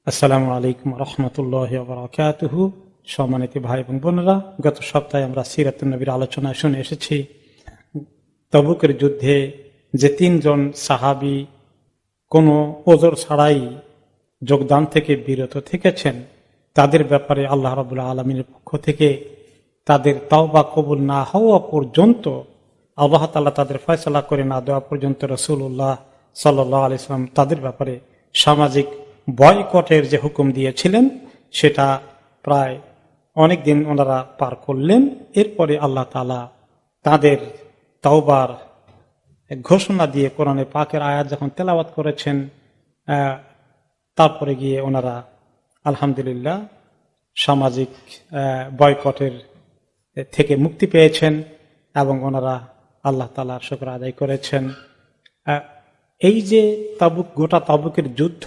আসসালামু আলাইকুম রহমতুল্লাহি ওয়া বারাকাতুহু। সম্মানিত ভাই এবং বোনেরা, গত সপ্তাহে আমরা সিরাতুন নবীর আলোচনায় শুনে এসেছি তবুকের যুদ্ধে যে তিনজন সাহাবী কোনো ওজর ছাড়াই যোগদান থেকে বিরত থেকেছেন, তাদের ব্যাপারে আল্লাহ রাব্বুল আলামিনের পক্ষ থেকে তাদের তাওবা কবুল না হওয়া পর্যন্ত, আল্লাহ তাআলা তাদের ফয়সালা করে না দেওয়া পর্যন্ত রাসূলুল্লাহ সাল্লাল্লাহু আলাইহি ওয়াসাল্লাম তাদের ব্যাপারে সামাজিক বয়কটের যে হুকুম দিয়েছিলেন সেটা প্রায় অনেক দিন ওনারা পার করলেন। এরপরে আল্লাহ তাআলা তাদের তাওবার ঘোষণা দিয়ে কোরআনে পাকের আয়াত যখন তেলাওয়াত করেছেন, তারপরে গিয়ে ওনারা আলহামদুলিল্লাহ সামাজিক বয়কটের থেকে মুক্তি পেয়েছেন এবং ওনারা আল্লাহ তাআলার শুকর আদায় করেছেন। এই যে তাবুক, গোটা তাবুকের যুদ্ধ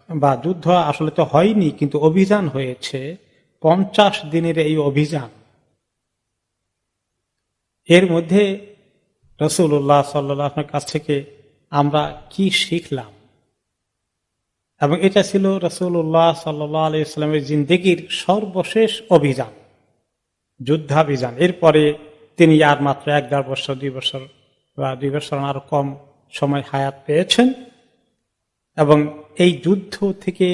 বা যুদ্ধ আসলে তো হয়নি, কিন্তু অভিযান হয়েছে 50 দিনের এই অভিযান। এর মধ্যে রাসূলুল্লাহ সাল্লাল্লাহু আলাইহি ওয়াসাল্লামের কাছ থেকে আমরা কি শিখলাম, এবং এটা ছিল রাসূলুল্লাহ সাল্লাল্লাহু আলাইহি ওয়াসাল্লামের জিন্দেগীর সর্বশেষ অভিযান, যুদ্ধাভিযান। এরপরে তিনি আর মাত্র 1-1.5 বছর, 2 বছর বা 2 বছর আরো কম সময় হায়াত পেয়েছেন, এবং এই যুদ্ধ থেকে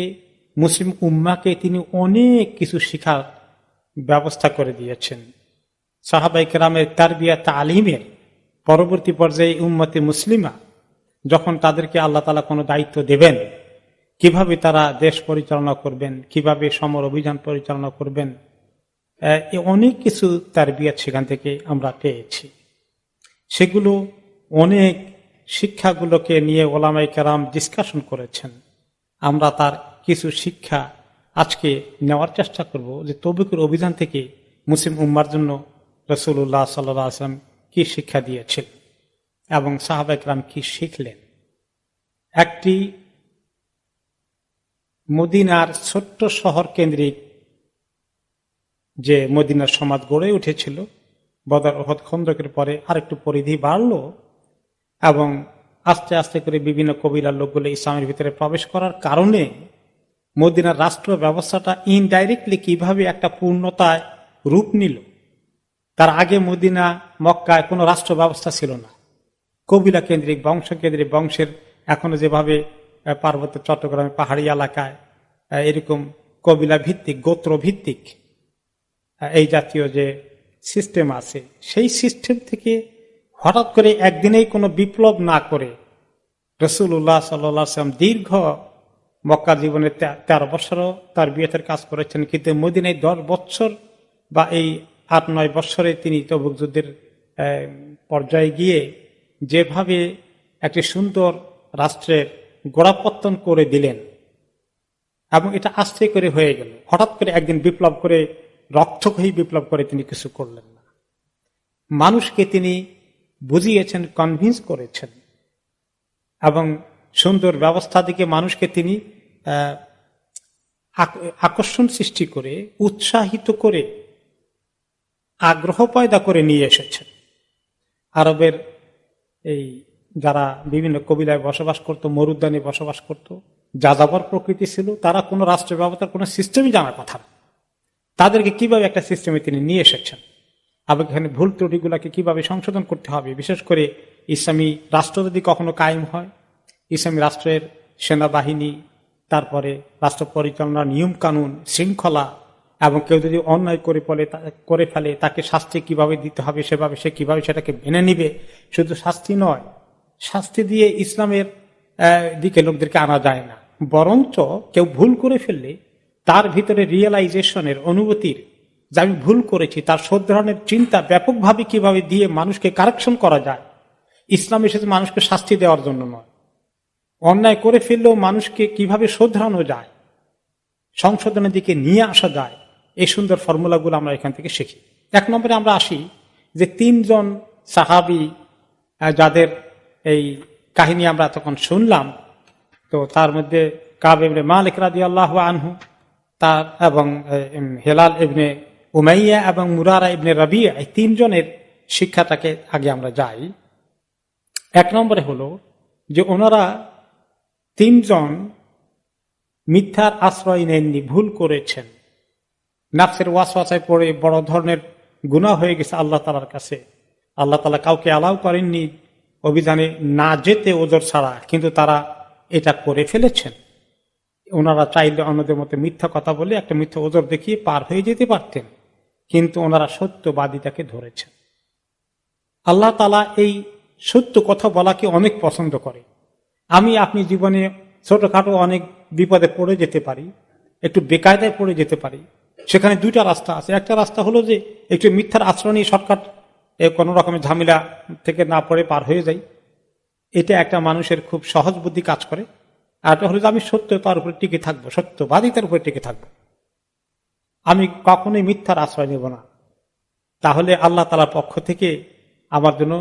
মুসলিম উম্মাকে তিনি অনেক কিছু শিখার ব্যবস্থা করে দিয়েছেন। সাহাবায়ে কেরামের তারবিয়া তালিমের পরবর্তী পর্যায়ে উম্মতে মুসলিমা যখন তাদেরকে আল্লাহ তাআলা কোনো দায়িত্ব দেবেন, কিভাবে তারা দেশ পরিচালনা করবেন, কিভাবে সমর অভিযান পরিচালনা করবেন, অনেক কিছু তারবিয়া সেখান থেকে আমরা পেয়েছি। সেগুলো অনেক শিক্ষাগুলোকে নিয়ে ওলামায়ে কেরাম ডিসকাশন করেছেন। আমরা তার কিছু শিক্ষা আজকে নেওয়ার চেষ্টা করব, যে তবুকের অভিযান থেকে মুসলিম উম্মার জন্য রাসূলুল্লাহ সাল্লাল্লাহু আলাইহি ওয়াসাল্লাম কি শিক্ষা দিয়েছিলেন এবং সাহাবায়ে কেরাম কি শিখলেন। একটি মদিনার ছোট্ট শহর কেন্দ্রিক যে মদিনার সমাজ গড়ে উঠেছিল, বদর উহুদ খন্দকের পরে আরেকটু পরিধি বাড়লো এবং আস্তে আস্তে করে বিভিন্ন কবিলার লোকগুলো ইসলামের ভিতরে প্রবেশ করার কারণে মদিনার রাষ্ট্র ব্যবস্থাটা ইনডাইরেক্টলি কিভাবে একটা পূর্ণতায় রূপ নিল। তার আগে মদিনা মক্কায় কোনো রাষ্ট্র ব্যবস্থা ছিল না, কবিলা কেন্দ্রিক, বংশ কেন্দ্রিক, বংশের এখনো যেভাবে পার্বত্য চট্টগ্রামে পাহাড়ি এলাকায় এরকম কবিলা ভিত্তিক, গোত্র ভিত্তিক এই জাতীয় যে সিস্টেম আছে, সেই সিস্টেম থেকে হঠাৎ করে একদিনেই কোনো বিপ্লব না করে রাসূলুল্লাহ সাল্লাল্লাহু আলাইহি ওয়াসাল্লাম দীর্ঘ মক্কা জীবনে 13 বছরও তার বিয়েতের কাজ করেছেন, কিন্তু মদিনায় 10 বছর বা এই 8-9 বছরে তিনি তবুক যুদ্ধের পর্যায়ে গিয়ে যেভাবে একটি সুন্দর রাষ্ট্রের গোড়াপত্তন করে দিলেন, এবং এটা আস্তে করে হয়ে গেল। হঠাৎ করে একদিন বিপ্লব করে, রক্তক্ষয়ী বিপ্লব করে তিনি কিছু করলেন না। মানুষকে তিনি বুঝিয়েছেন, কনভিন্স করেছেন, এবং সুন্দর ব্যবস্থা দিকে মানুষকে তিনি আকর্ষণ সৃষ্টি করে, উৎসাহিত করে, আগ্রহ পয়দা করে নিয়ে এসেছেন। আরবের এই যারা বিভিন্ন কবিলায় বসবাস করত, মরুদ্যানে বসবাস করত, যাযাবর প্রকৃতি ছিল, তারা কোনো রাষ্ট্র ব্যবস্থার কোনো সিস্টেমই জানার কথা না। তাদেরকে কিভাবে একটা সিস্টেমে তিনি নিয়ে এসেছেন, আবার এখানে ভুল ত্রুটিগুলোকে কিভাবে সংশোধন করতে হবে, বিশেষ করে ইসলামী রাষ্ট্র যদি কখনো কায়েম হয়, ইসলামী রাষ্ট্রের সেনাবাহিনী, তারপরে রাষ্ট্র পরিচালনার নিয়ম কানুন, শৃঙ্খলা, এবং কেউ যদি অন্যায় করে ফেলে তাকে শাস্তি কিভাবে দিতে হবে, সেভাবে সে কিভাবে সেটাকে মেনে নিবে। শুধু শাস্তি নয়, শাস্তি দিয়ে ইসলামের দিকে লোকদেরকে আনা যায় না, বরঞ্চ কেউ ভুল করে ফেললে তার ভিতরে রিয়েলাইজেশনের, অনুভূতির, যে আমি ভুল করেছি, তার শোধরানোর চিন্তা ব্যাপকভাবে কিভাবে দিয়ে মানুষকে কারেকশন করা যায়। ইসলাম এসেছে মানুষকে শাস্তি দেওয়ার জন্য নয়, অন্যায় করে ফেললেও মানুষকে কিভাবে শোধরানো যায়, সংশোধনের দিকে নিয়ে আসা যায়, এই সুন্দর ফর্মুলাগুলো আমরা এখান থেকে শিখি। 1 নম্বরে আমরা আসি যে 3 জন সাহাবী যাদের এই কাহিনী আমরা তখন শুনলাম, তো তার মধ্যে কাব ইবনে মালিক রাদিয়াল্লাহু আনহু, তার এবং হেলাল ইবনে উমাইয়া এবং মুরারা ইবনে রাবিয়া, এই 3 জনের শিক্ষাটাকে আগে আমরা যাই। 1 নম্বরে হলো যে ওনারা 3 জন মিথ্যার আশ্রয় নেননি, ভুল করেছেন, নাফসের ওয়াসওয়াসায় পড়ে বড় ধরনের গুনাহ হয়ে গেছে আল্লাহ তাআলার কাছে। আল্লাহ তাআলা কাউকে অ্যালাউ করেননি অভিযানে না যেতে ওজর ছাড়া, কিন্তু তারা এটা করে ফেলেছেন। ওনারা চাইলে অন্যদের মতো মিথ্যা কথা বলে একটা মিথ্যা ওজর দেখিয়ে পার হয়ে যেতে পারতেন, কিন্তু ওনারা সত্যবাদিতাকে ধরেছেন। আল্লাহ তাআলা এই সত্য কথা বলাকে অনেক পছন্দ করে। আমি আপনি জীবনে ছোটখাটো অনেক বিপদে পড়ে যেতে পারি, একটু বেকায়দায় পড়ে যেতে পারি। সেখানে দুইটা রাস্তা আছে। একটা রাস্তা হলো যে একটু মিথ্যার আশ্রয় নিয়ে শর্টকাট কোন রকমের ঝামেলা থেকে না পড়ে পার হয়ে যাই, এটা একটা মানুষের খুব সহজ বুদ্ধি কাজ করে। আর একটা হলো যে আমি সত্যতার উপরে টিকে থাকবো, সত্যবাদিতার উপরে টিকে থাকবো, আমি কখনোই মিথ্যার আশ্রয় নেব না। তাহলে আল্লাহ তাআলার পক্ষ থেকে আমার জন্য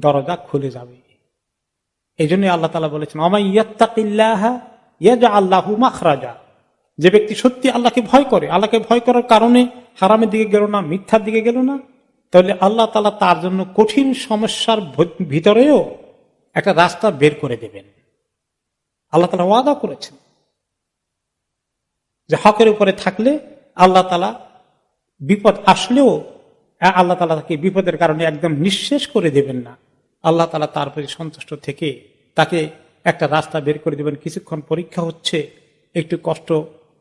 দরজা খুলে যাবে। এই জন্য আল্লাহ তাআলা বলেছেন, ওমাই ইয়াত্তাকিল্লাহা ইয়াজআল লাহু মাখরাজা। যে ব্যক্তি সত্যি আল্লাহকে ভয় করে, আল্লাহকে ভয় করার কারণে হারামের দিকে গেল না, মিথ্যার দিকে গেল না, তাহলে আল্লাহ তাআলা তার জন্য কঠিন সমস্যার ভিতরেও একটা রাস্তা বের করে দেবেন। আল্লাহ তাআলা ওয়াদা করেছেন যে হকের উপরে থাকলে আল্লাহ তাআলা বিপদ আসলেও আল্লাহ তাআলা তাকে বিপদের কারণে একদম নিঃশেষ করে দেবেন না। আল্লাহ তাআলা তার প্রতি সন্তুষ্ট থেকে তাকে একটা রাস্তা বের করে দেবেন। কিছুক্ষণ পরীক্ষা হচ্ছে, একটু কষ্ট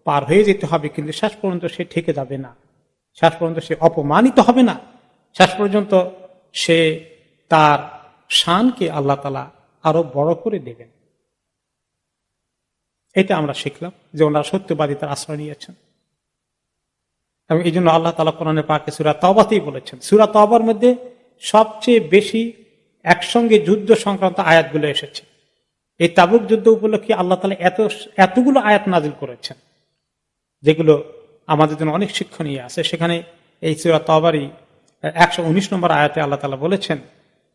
পার হয়ে যেতে হবে, কিন্তু শেষ পর্যন্ত সে ঠেকে যাবে না, শেষ পর্যন্ত সে অপমানিত হবে না, শেষ পর্যন্ত সে তার শানকে আল্লাহ তাআলা আরো বড় করে দেবেন। এটা আমরা শিখলাম যে ওনারা সত্যবাদিতার আশ্রয় নিয়েছেন। এবং এই জন্য আল্লাহ তাআলা কোরআনে পাকে সূরা তাওবাতেই বলেছেন। সূরা তাওবার মধ্যে সবচেয়ে বেশি একসঙ্গে যুদ্ধ সংক্রান্ত আয়াতগুলো এসেছে। এই তাবুক যুদ্ধ উপলক্ষে আল্লাহ তাআলা এতগুলো আয়াত নাজিল করেছেন, যেগুলো আমাদের জন্য অনেক শিক্ষণীয় আছে। সেখানে এই সূরা তাওবারই 119 নম্বর আয়াতে আল্লাহ তাআলা বলেছেন,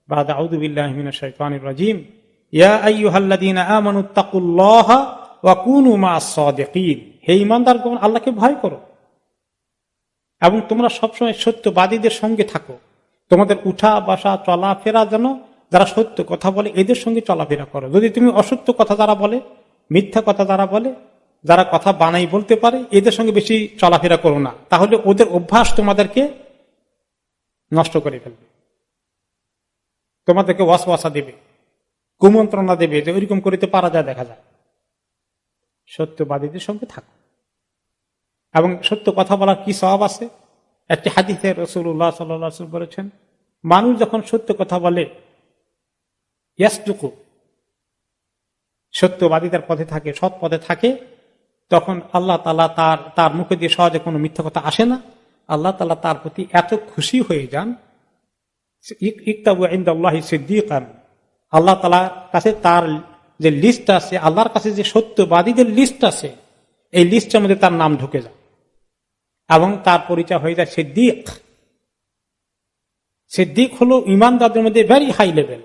বা'দা আউযু বিল্লাহি মিনাশ শাইতানির রাজীম, ইয়া আইয়ুহাল্লাযীনা আমানুত্তাকুল্লাহা ওয়া কুনু মা'আস সাদিকিন। হে ঈমানদারগণ, আল্লাহকে ভয় করো এবং তোমরা সবসময় সত্যবাদীদের সঙ্গে থাকো। তোমাদের উঠা বসা চলাফেরা যেন যারা সত্য কথা বলে এদের সঙ্গে চলাফেরা করো। যদি তুমি অসত্য কথা যারা বলে, মিথ্যা কথা যারা বলে, যারা কথা বানাই বলতে পারে, এদের সঙ্গে বেশি চলাফেরা করো না, তাহলে ওদের অভ্যাস তোমাদেরকে নষ্ট করে ফেলবে, তোমাদেরকে ওয়াসওয়াসা দেবে, কুমন্ত্রণা দেবে যে ওইরকম করিতে পারা যায়, দেখা যায়। সত্যবাদীদের সঙ্গে থাকো। এবং সত্য কথা বলার কি সওয়াব আছে? একটি হাদিসে রাসূলুল্লাহ সাল্লাল্লাহু আলাইহি ওয়াসাল্লাম বলেছেন, মানুষ যখন সত্য কথা বলে, ইয়াসদুকু, সত্যবাদিতার পথে থাকে, সৎ পথে থাকে, তখন আল্লাহ তাআলা তার মুখে দিয়ে সহজে কোনো মিথ্যা কথা আসে না। আল্লাহ তাআলা তার প্রতি এত খুশি হয়ে যান, ইকতাবু ইনদাল্লাহি সিদ্দীকান, আল্লাহ তাআলার কাছে তার যে লিস্ট আছে, আল্লাহর কাছে যে সত্যবাদীদের লিস্ট আছে, এই লিস্টের মধ্যে তার নাম ঢুকে যায় এবং তার পরিচয় হয়ে যায় সিদ্দীক। সিদ্দীক হলো ঈমানদারদের মধ্যে ভেরি হাই লেভেল।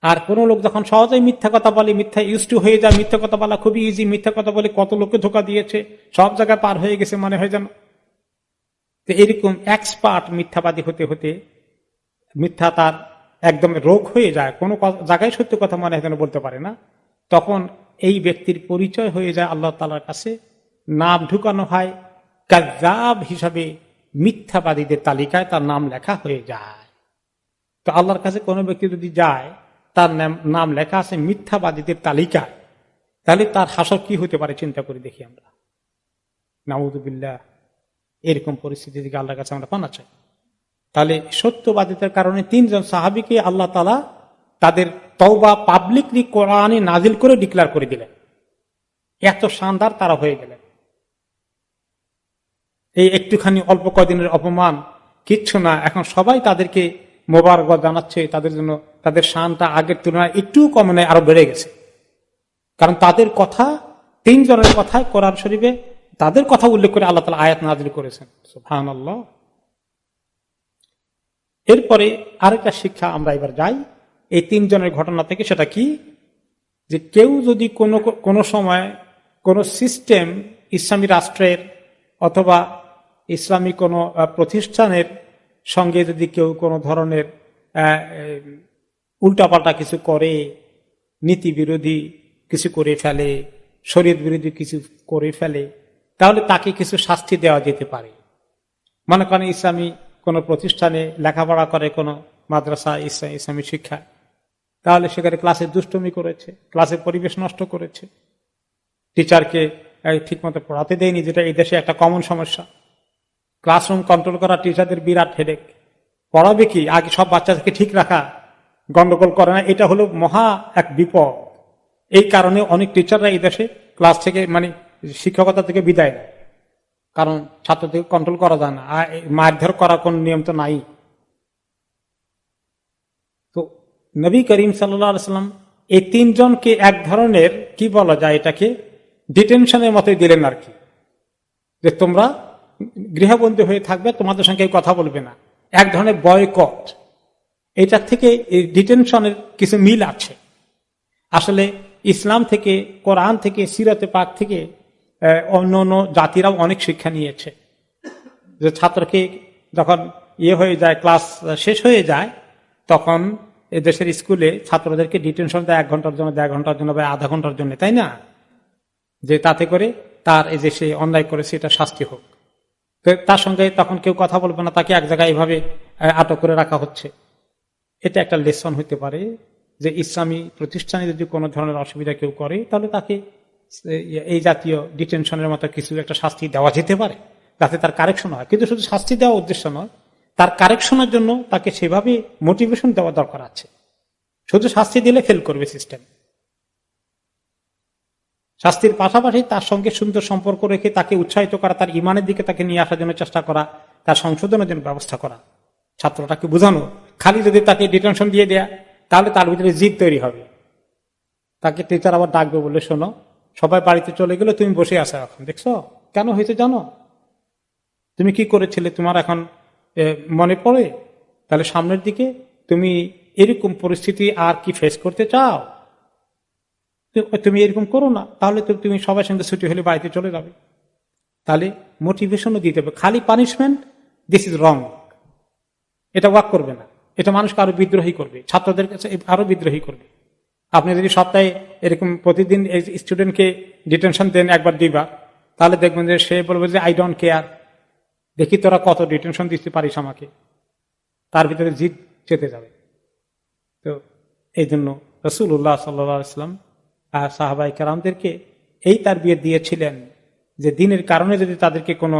আর কোন লোক যখন সহজেই মিথ্যা কথা বলে, মিথ্যা ইউজ টু হয়ে যায়, মিথ্যা কথা বলা খুবই ইজি, মিথ্যা কথা বলে কত লোককে ধোঁকা দিয়েছে, সব জায়গায় পার হয়ে গেছে মনে হয় যেন। তো এরকম এক্সপার্ট মিথ্যাবাদী হতে হতে মিথ্যা তার একদম রোগ হয়ে যায়, কোনো জায়গায় সত্য কথা মনে হয় যেন বলতে পারে না। তখন এই ব্যক্তির পরিচয় হয়ে যায় আল্লাহ তাআলার কাছে, নাম ঢুকানো হয় কাযযাব হিসাবে, মিথ্যাবাদীদের তালিকায় তার নাম লেখা হয়ে যায়। তো আল্লাহর কাছে কোনো ব্যক্তি যদি যায়, তার নাম লেখা আছে মিথ্যাবাদীদের তালিকায়, তাহলে তার হাসর কি হতে পারে চিন্তা করে দেখি আমরা। নাউযুবিল্লাহ, এরকম পরিস্থিতি থেকে আল্লাহর কাছে আমরা পানা চাই। তাহলে সত্যবাদিতার কারণে 3 জন সাহাবীকে আল্লাহ তাআলা তাদের তওবা পাবলিকলি কোরআনে নাজিল করে ডিক্লেয়ার করে দিলেন। এত শানদার তারা হয়ে গেলেন। এই একটুখানি অল্প কদিনের অপমান কিচ্ছু না, এখন সবাই তাদেরকে মোবারকবাদ জানাচ্ছে। তাদের জন্য তাদের শানটা আগের তুলনায় একটু কমে নেই, আরো বেড়ে গেছে। কারণ তাদের কথা, 3 জনের কথায় কোরআন শরীফে তাদের কথা উল্লেখ করে আল্লাহ তাআলা আয়াত নাজিল করেছেন। সুবহানাল্লাহ। এরপরে আরেকটা শিক্ষা আমরা এবার যাই এই 3 জনের ঘটনা থেকে। সেটা কি? যে কেউ যদি কোনো সময় কোন সিস্টেম, ইসলামী রাষ্ট্রের অথবা ইসলামী কোনো প্রতিষ্ঠানের সঙ্গে যদি কেউ কোনো ধরনের উল্টাপাল্টা কিছু করে, নীতি বিরোধী কিছু করে ফেলে, শরীয়ত বিরোধী কিছু করে ফেলে, তাহলে তাকে কিছু শাস্তি দেওয়া যেতে পারে। মনে করেন ইসলামী কোন প্রতিষ্ঠানে লেখাপড়া করে, কোন মাদ্রাসা ইসলামী শিক্ষা, তাহলে সেখানে ক্লাসে দুষ্টুমি করেছে, ক্লাসের পরিবেশ নষ্ট করেছে, টিচারকে ঠিকমতো পড়াতে দেয়নি, যেটা এই দেশে একটা কমন সমস্যা। ক্লাসরুম কন্ট্রোল করা টিচারদের বিরাট হেডেক। পড়াবে কি, আগে সব বাচ্চাদেরকে ঠিক রাখা, গন্ডগোল করে না, এটা হলো মহা এক বিপদ। এই কারণে অনেক টিচাররা এই দেশে ক্লাস থেকে শিক্ষকতা থেকে বিদায় নেয়, কারণ ছাত্রদেরকে কন্ট্রোল করা যায় না, আর মারধর করার কোন নিয়ম তো নাই। তো নবী করিম সাল্লাম এই তিনজনকে এক ধরনের কি বলা যায়, এটাকে ডিটেনশনের মতোই দিলেন আর কি, যে তোমরা গৃহবন্দী হয়ে থাকবে, তোমাদের সঙ্গে কথা বলবে না, এক ধরনের বয়কট। এটার থেকে এই ডিটেনশনের কিছু মিল আছে। আসলে ইসলাম থেকে, কোরআন থেকে, সিরাতে পাক থেকে অন্য অন্য জাতিরাও অনেক শিক্ষা নিয়েছে, যে ছাত্রকে যখন হয়ে যায়, ক্লাস শেষ হয়ে যায়, তখন দেশের স্কুলে ছাত্রদেরকে ডিটেনশন দেয় 1 ঘন্টার জন্য, 1.5 ঘন্টার জন্য বা আধা ঘন্টার জন্য, তাই না? যে তাতে করে তার এই যে সে অন্যায় করেছে এটা শাস্তি হোক। তার সঙ্গে তখন কেউ কথা বলবে না, তাকে এক জায়গায় এভাবে আটক করে রাখা হচ্ছে। এটা একটা লেসন হতে পারে যে ইসলামী প্রতিষ্ঠানে যদি কোনো ধরনের অসুবিধা কেউ করে, তাহলে তাকে এই জাতীয় ডিটেনশনের মতো কিছু একটা শাস্তি দেওয়া যেতে পারে, যাতে তার কারেকশন হয়। কিন্তু শুধু শাস্তি দেওয়া উদ্দেশ্য নয়, তার কারেকশনের জন্য তাকে সেভাবে মোটিভেশন দেওয়া দরকার আছে। শুধু শাস্তি দিলে ফেল করবে সিস্টেম। শাস্তির পাশাপাশি তার সঙ্গে সুন্দর সম্পর্ক রেখে তাকে উৎসাহিত করা, তার ইমানের দিকে তাকে নিয়ে আসার জন্য চেষ্টা করা, তার সংশোধনের জন্য ব্যবস্থা করা, ছাত্রটাকে বোঝানো। খালি যদি তাকে ডিটেনশন দিয়ে দেয়া, তাহলে তার ভিতরে জিদ তৈরি হবে। তাকে টিচার আবার ডাকবে, বলে শোনো, সবাই বাড়িতে চলে গেলে তুমি বসে আসো, এখন দেখছো কেন হয়েছে জানো, তুমি কি করেছিলে, তোমার এখন মনে পড়ে? তাহলে সামনের দিকে তুমি এরকম পরিস্থিতি আর কি ফেস করতে চাও, তুমি এরকম করো না, তাহলে তো তুমি সবার সঙ্গে ছুটি হলে বাড়িতে চলে যাবে। তাহলে মোটিভেশনও দিতে হবে। খালি পানিশমেন্ট, দিস ইজ রং, এটা ওয়ার্ক করবে না। এটা মানুষকে আরো বিদ্রোহী করবে, ছাত্রদের কাছে আরো বিদ্রোহী করবে। আপনি যদি সপ্তাহে এরকম প্রতিদিন স্টুডেন্টকে ডিটেনশন দেন 1-2 বার, তাহলে দেখবেন যে সে বলবে যে আই ডোন্ট কেয়ার, দেখি তোরা কত ডিটেনশন দিতে পারিস আমাকে, তার ভিতরে জিদ চেতে যাবে। তো এই জন্য রাসূলুল্লাহ সাল্লাল্লাহু আলাইহি ওয়াসাল্লাম আর সাহাবায়ে কেরামদেরকে এই তারবিয়ত দিয়েছিলেন যে দিনের কারণে যদি তাদেরকে কোনো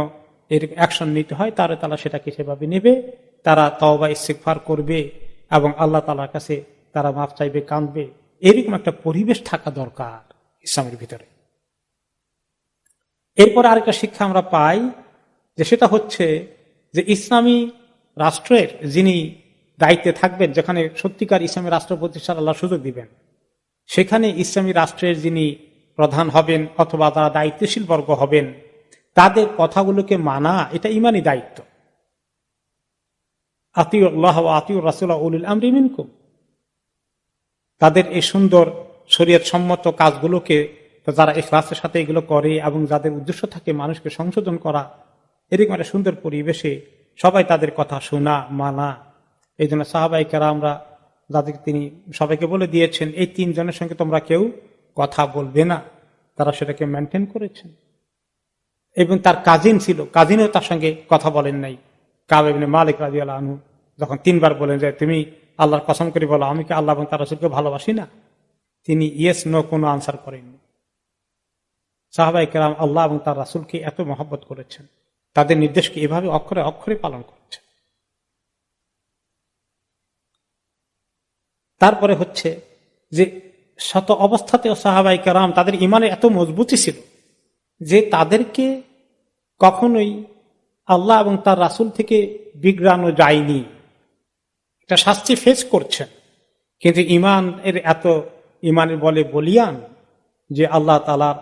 অ্যাকশন নিতে হয়, তাহলে তারা সেটাকে সেভাবে নেবে, তারা তওবা ইস্তিগফার করবে এবং আল্লাহ তাআলার কাছে তারা মাফ চাইবে, কাঁদবে। এরকম একটা পরিবেশ থাকা দরকার ইসলামের ভিতরে। এরপর আরেকটা শিক্ষা আমরা পাই, যে সেটা হচ্ছে যে ইসলামী রাষ্ট্রের যিনি দায়িত্বে থাকবেন, যেখানে সত্যিকার ইসলামী রাষ্ট্র প্রতিষ্ঠার আল্লাহ সুযোগ দিবেন, সেখানে ইসলামী রাষ্ট্রের যিনি প্রধান হবেন অথবা তারা দায়িত্বশীল বর্গ হবেন, তাদের কথাগুলোকে মানা এটা ইমানি দায়িত্ব। আতিউল্লাহ ওয়া আতিউর রাসূল উলিল আমরি মিনকুম, তাদের এই সুন্দর শরীয়ত সম্মত কাজগুলোকে যারা ইখলাসের সাথে এগুলো করে এবং যাদের উদ্দেশ্য থাকে মানুষকে সংশোধন করা, এরকম একটা সুন্দর পরিবেশে সবাই তাদের কথা শোনা, মানা। এই জন্য সাহাবায়ে কেরামরা যাদের তিনি সবাইকে বলে দিয়েছেন এই 3 জনের সঙ্গে তোমরা কেউ কথা বলবে না, তারা সেটাকে মেনটেন করেছেন। এবং তার কাজিন ছিল, কাজিনও তার সঙ্গে কথা বলেন নাই। কাব ইবনে মালিক রাদিয়াল্লাহু আনহু যখন 3 বার বলেন যে তুমি আল্লাহর কসম করে বলো আমি কি আল্লাহ এবং তার রাসূলকে ভালোবাসি না, তিনি ইয়েস নো কোনো আনসার করেননি। সাহাবায়ে কেরাম আল্লাহ এবং তার রাসূলকে এত মহব্বত করেছেন, তাদের নির্দেশকে এভাবে অক্ষরে অক্ষরে পালন করেছেন। তারপরে হচ্ছে যে শত অবস্থাতেও সাহাবায়ে কেরাম তাদের ইমানে এত মজবুতি ছিল যে তাদেরকে কখনোই আল্লাহ এবং তার রাসূল থেকে বিগড়ানো যায়নি। এটা শাস্তি ফেস করছেন, কিন্তু ইমানের বলে বলিয়ান যে আল্লাহ তাআলার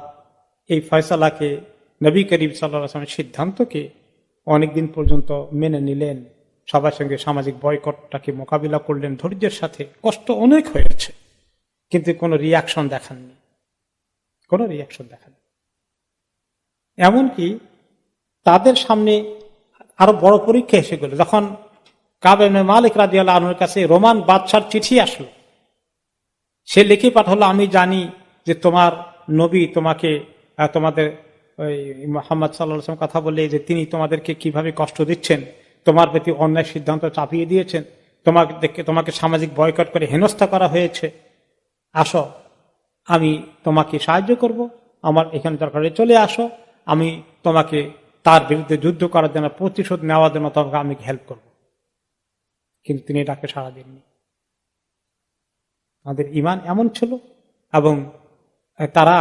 এই ফয়সালাকে, নবী করিম সাল্লাল্লাহু আলাইহি ওয়াসাল্লামের সিদ্ধান্তকে অনেকদিন পর্যন্ত মেনে নিলেন, সবার সঙ্গে সামাজিক বয়কটটাকে মোকাবিলা করলেন ধৈর্যের সাথে। কষ্ট অনেক হয়েছে, কিন্তু কোনো রিয়াকশন দেখাননি, কোনো রিয়াকশন দেখাননি। এমনকি তাদের সামনে আরো বড় পরীক্ষা এসে গেল যখন কাব ইবনে মালিক রাদিয়াল্লাহু আনহুর কাছে রোমান বাদশার চিঠি আসলো। সে লিখে পাঠালো, আমি জানি যে তোমার নবী তোমাকে তোমাদের ওই মুহাম্মদ সাল্লাল্লাহু আলাইহি ওয়াসাল্লাম কথা বললে যে তিনি তোমাদেরকে কিভাবে কষ্ট দিচ্ছেন, তোমার প্রতি অন্যায় সিদ্ধান্ত চাপিয়ে দিয়েছেন, তোমাকে সামাজিক বয়কট করে হেনস্থা করা হয়েছে, আসো আমি তোমাকে সাহায্য করব, আমার এখানে দরকার চলে আসো, আমি তোমাকে তার বিরুদ্ধে যুদ্ধ করার জন্য, প্রতিশোধ নেওয়ার জন্য তোমাকে আমি হেল্প করব। কিন্তু তিনি ডাকে সাড়া দেননি। তাদের ঈমান এমন ছিল এবং তারা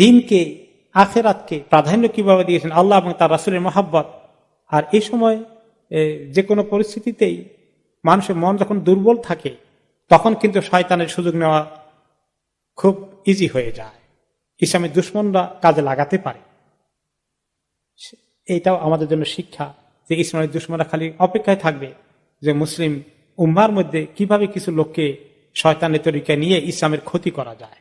দিনকে, আখিরাতকে প্রাধান্য কিভাবে দিয়েছেন, আল্লাহ এবং তার রাসূলের মহব্বত। আর এই সময় যে কোনো পরিস্থিতিতেই মানুষের মন যখন দুর্বল থাকে তখন কিন্তু শয়তানের সুযোগ নেওয়া খুব ইজি হয়ে যায়, ইসলামের দুশমনরা কাজে লাগাতে পারে। এইটাও আমাদের জন্য শিক্ষা যে ইসলামের দুশমনরা খালি অপেক্ষায় থাকবে যে মুসলিম উম্মার মধ্যে কিভাবে কিছু লোককে শয়তানের তরিকা নিয়ে ইসলামের ক্ষতি করা যায়।